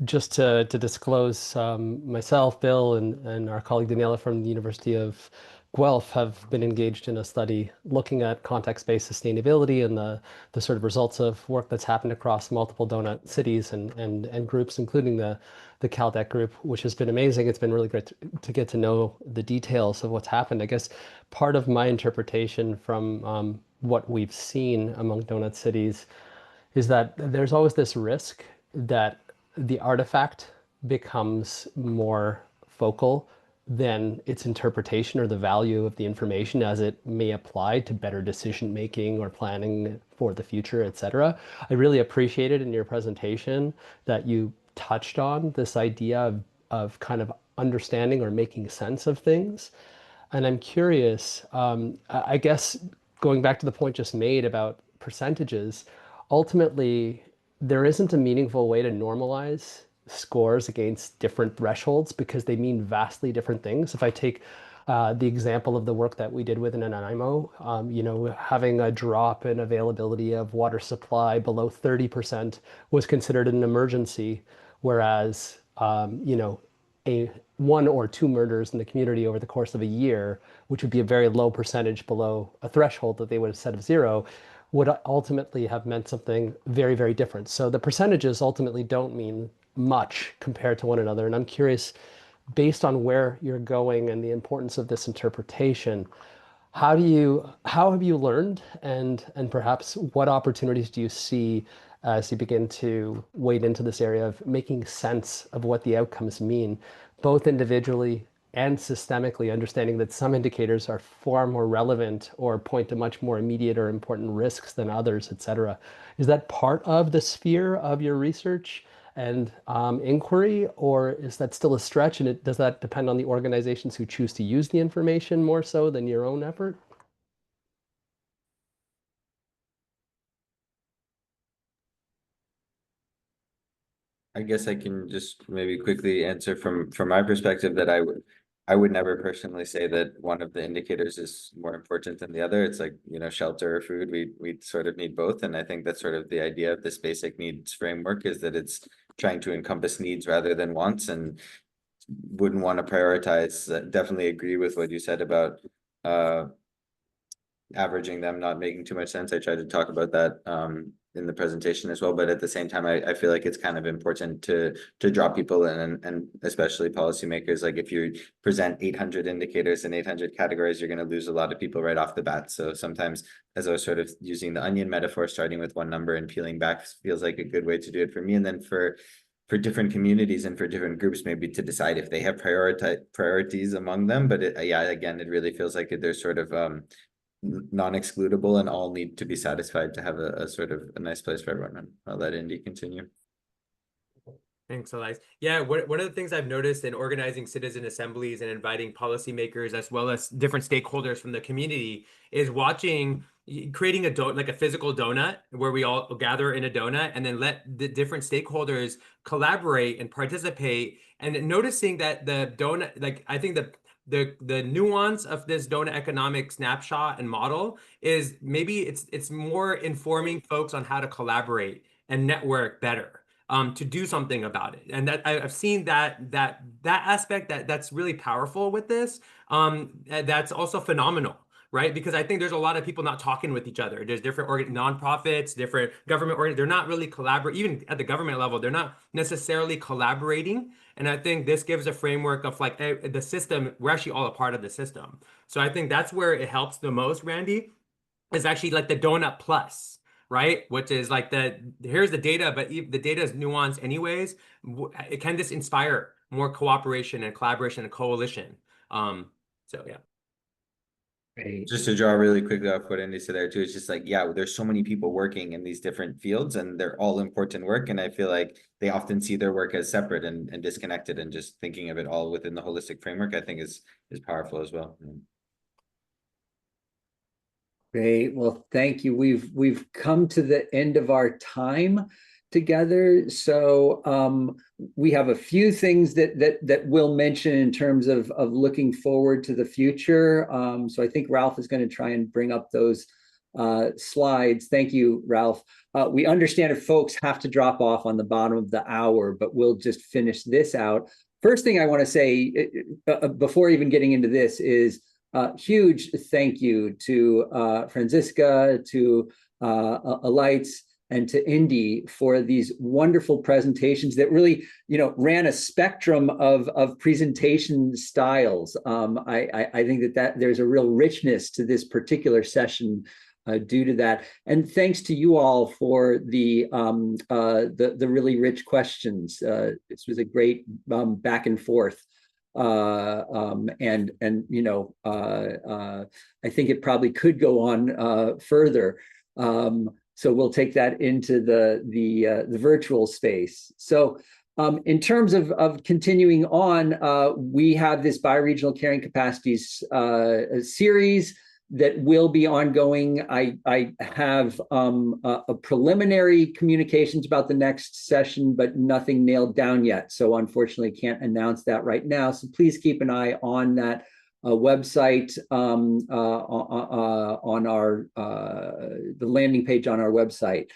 Just to disclose, myself, Bill, and our colleague Daniela from the University of Guelph have been engaged in a study looking at context-based sustainability and the sort of results of work that's happened across multiple donut cities and groups, including the CalDEC group, which has been amazing. It's been really great to get to know the details of what's happened. I guess part of my interpretation from what we've seen among donut cities is that there's always this risk that the artifact becomes more focal than its interpretation or the value of the information as it may apply to better decision making or planning for the future, etc. I really appreciated in your presentation that you touched on this idea of kind of understanding or making sense of things. And I'm curious, I guess going back to the point just made about percentages, ultimately, there isn't a meaningful way to normalize scores against different thresholds because they mean vastly different things. If I take the example of the work that we did with Nanaimo, having a drop in availability of water supply below 30% was considered an emergency, whereas, a 1 or 2 murders in the community over the course of a year, which would be a very low percentage below a threshold that they would have set of 0, would ultimately have meant something very, very different. So the percentages ultimately don't mean much compared to one another. And I'm curious, based on where you're going and the importance of this interpretation, how have you learned, and perhaps what opportunities do you see as you begin to wade into this area of making sense of what the outcomes mean, both individually and systemically, understanding that some indicators are far more relevant or point to much more immediate or important risks than others, et cetera. Is that part of the sphere of your research and inquiry, or is that still a stretch, and does that depend on the organizations who choose to use the information more so than your own effort? I guess I can just maybe quickly answer from my perspective that I would never personally say that one of the indicators is more important than the other. It's like, shelter or food, we sort of need both. And I think that's sort of the idea of this basic needs framework, is that it's trying to encompass needs rather than wants, and wouldn't want to prioritize. Definitely agree with what you said about averaging them not making too much sense. I tried to talk about that in the presentation as well, but at the same time, I feel like it's kind of important to draw people in, and especially policymakers. Like, if you present 800 indicators and 800 categories, you're going to lose a lot of people right off the bat. So sometimes, as I was sort of using the onion metaphor, starting with one number and peeling back feels like a good way to do it for me. And then for different communities and for different groups, maybe to decide if they have priorities among them. But again, it really feels like there's sort of non-excludable, and all need to be satisfied to have a sort of a nice place for everyone. I'll let Indy continue. Thanks, Alaitz. Yeah, one of the things I've noticed in organizing citizen assemblies and inviting policymakers as well as different stakeholders from the community is creating like a physical donut where we all gather in a donut, and then let the different stakeholders collaborate and participate, and noticing that the donut, like, I think the nuance of this donut economic snapshot and model is maybe it's more informing folks on how to collaborate and network better, to do something about it. And that I've seen that aspect that's really powerful with this. That's also phenomenal, right? Because I think there's a lot of people not talking with each other. There's different nonprofits, different government they're not really collaborating. Even at the government level, they're not necessarily collaborating. And I think this gives a framework of like the system. We're actually all a part of the system. So I think that's where it helps the most, Randy, is actually like the donut plus, right? Which is like here's the data, but the data is nuanced anyways. Can this inspire more cooperation and collaboration and coalition? So yeah. Great. Just to draw really quickly off what Indy said there too, it's just like, yeah, there's so many people working in these different fields, and they're all important work. And I feel like they often see their work as separate and disconnected, and just thinking of it all within the holistic framework, I think is powerful as well. Great. Well, thank you. We've come to the end of our time together. So we have a few things that we'll mention in terms of looking forward to the future. So I think Ralph is going to try and bring up those slides. Thank you, Ralph. We understand if folks have to drop off on the bottom of the hour, but we'll just finish this out. First thing I want to say before even getting into this is huge thank you to Franziska, to Alaitz, and to Indy for these wonderful presentations that really, ran a spectrum of presentation styles. I think that there's a real richness to this particular session due to that. And thanks to you all for the really rich questions. This was a great back and forth. I think it probably could go on further. So we'll take that into the virtual space. So in terms of continuing on, we have this bioregional carrying capacities series that will be ongoing. I have a preliminary communications about the next session, but nothing nailed down yet. So unfortunately, can't announce that right now. So please keep an eye on that website, on our the landing page on our website.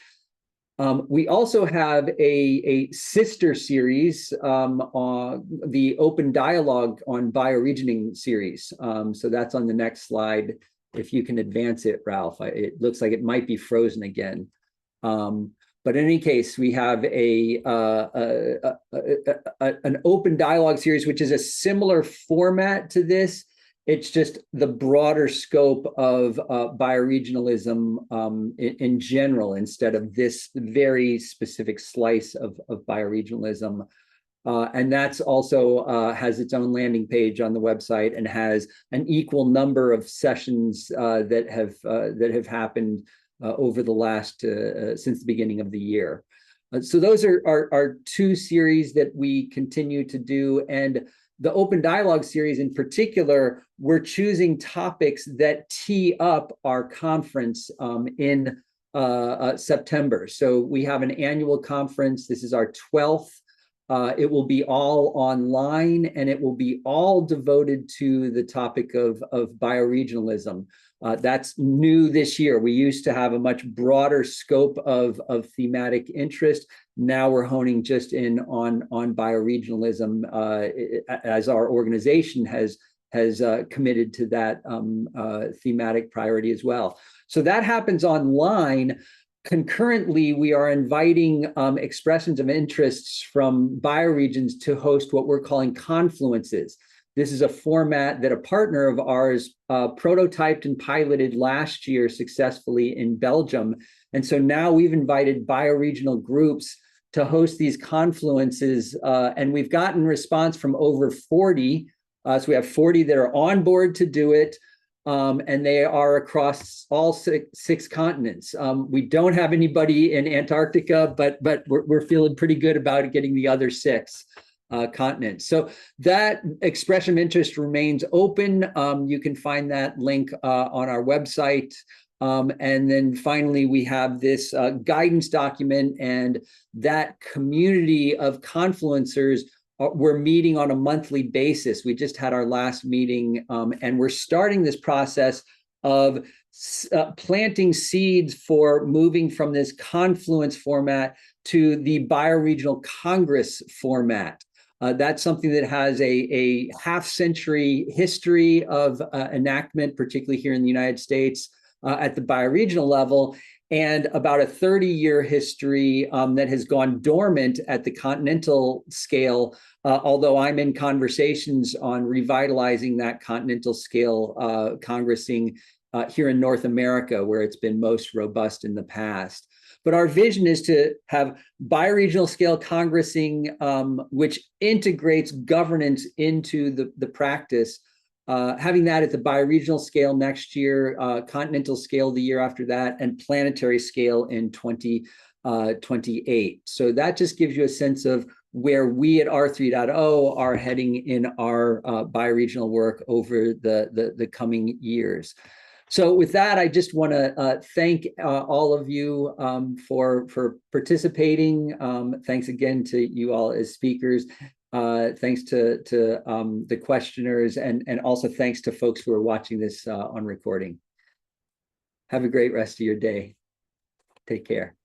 We also have a sister series, the Open Dialogue on Bioregioning series. So that's on the next slide. If you can advance it, Ralph, it looks like it might be frozen again. But in any case, we have an Open Dialogue series, which is a similar format to this. It's just the broader scope of bioregionalism in general, instead of this very specific slice of bioregionalism. And that's also has its own landing page on the website and has an equal number of sessions that have happened over the last since the beginning of the year. So those are two series that we continue to do. And the Open Dialogue series in particular, we're choosing topics that tee up our conference in September. So we have an annual conference. This is our 12th. It will be all online, and it will be all devoted to the topic of bioregionalism. That's new this year. We used to have a much broader scope of thematic interest. Now we're honing just in on bioregionalism as our organization has committed to that thematic priority as well. So that happens online. Concurrently, we are inviting expressions of interests from bioregions to host what we're calling confluences. This is a format that a partner of ours prototyped and piloted last year successfully in Belgium. And so now we've invited bioregional groups to host these confluences, and we've gotten response from over 40. So we have 40 that are on board to do it, and they are across all six continents. We don't have anybody in Antarctica, but we're feeling pretty good about getting the other six continents. So that expression of interest remains open. You can find that link on our website. And then finally, we have this guidance document, and that community of confluencers, we're meeting on a monthly basis. We just had our last meeting, and we're starting this process of planting seeds for moving from this confluence format to the Bioregional Congress format. That's something that has a half-century history of enactment, particularly here in the United States at the bioregional level, and about a 30-year history that has gone dormant at the continental scale, although I'm in conversations on revitalizing that continental scale congressing here in North America, where it's been most robust in the past. But our vision is to have bioregional scale congressing, which integrates governance into the practice, having that at the bioregional scale next year, continental scale the year after that, and planetary scale in 2028. So that just gives you a sense of where we at R3.0 are heading in our bioregional work over the coming years. So with that, I just want to thank all of you for participating. Thanks again to you all as speakers. Thanks to the questioners, and also thanks to folks who are watching this on recording. Have a great rest of your day. Take care.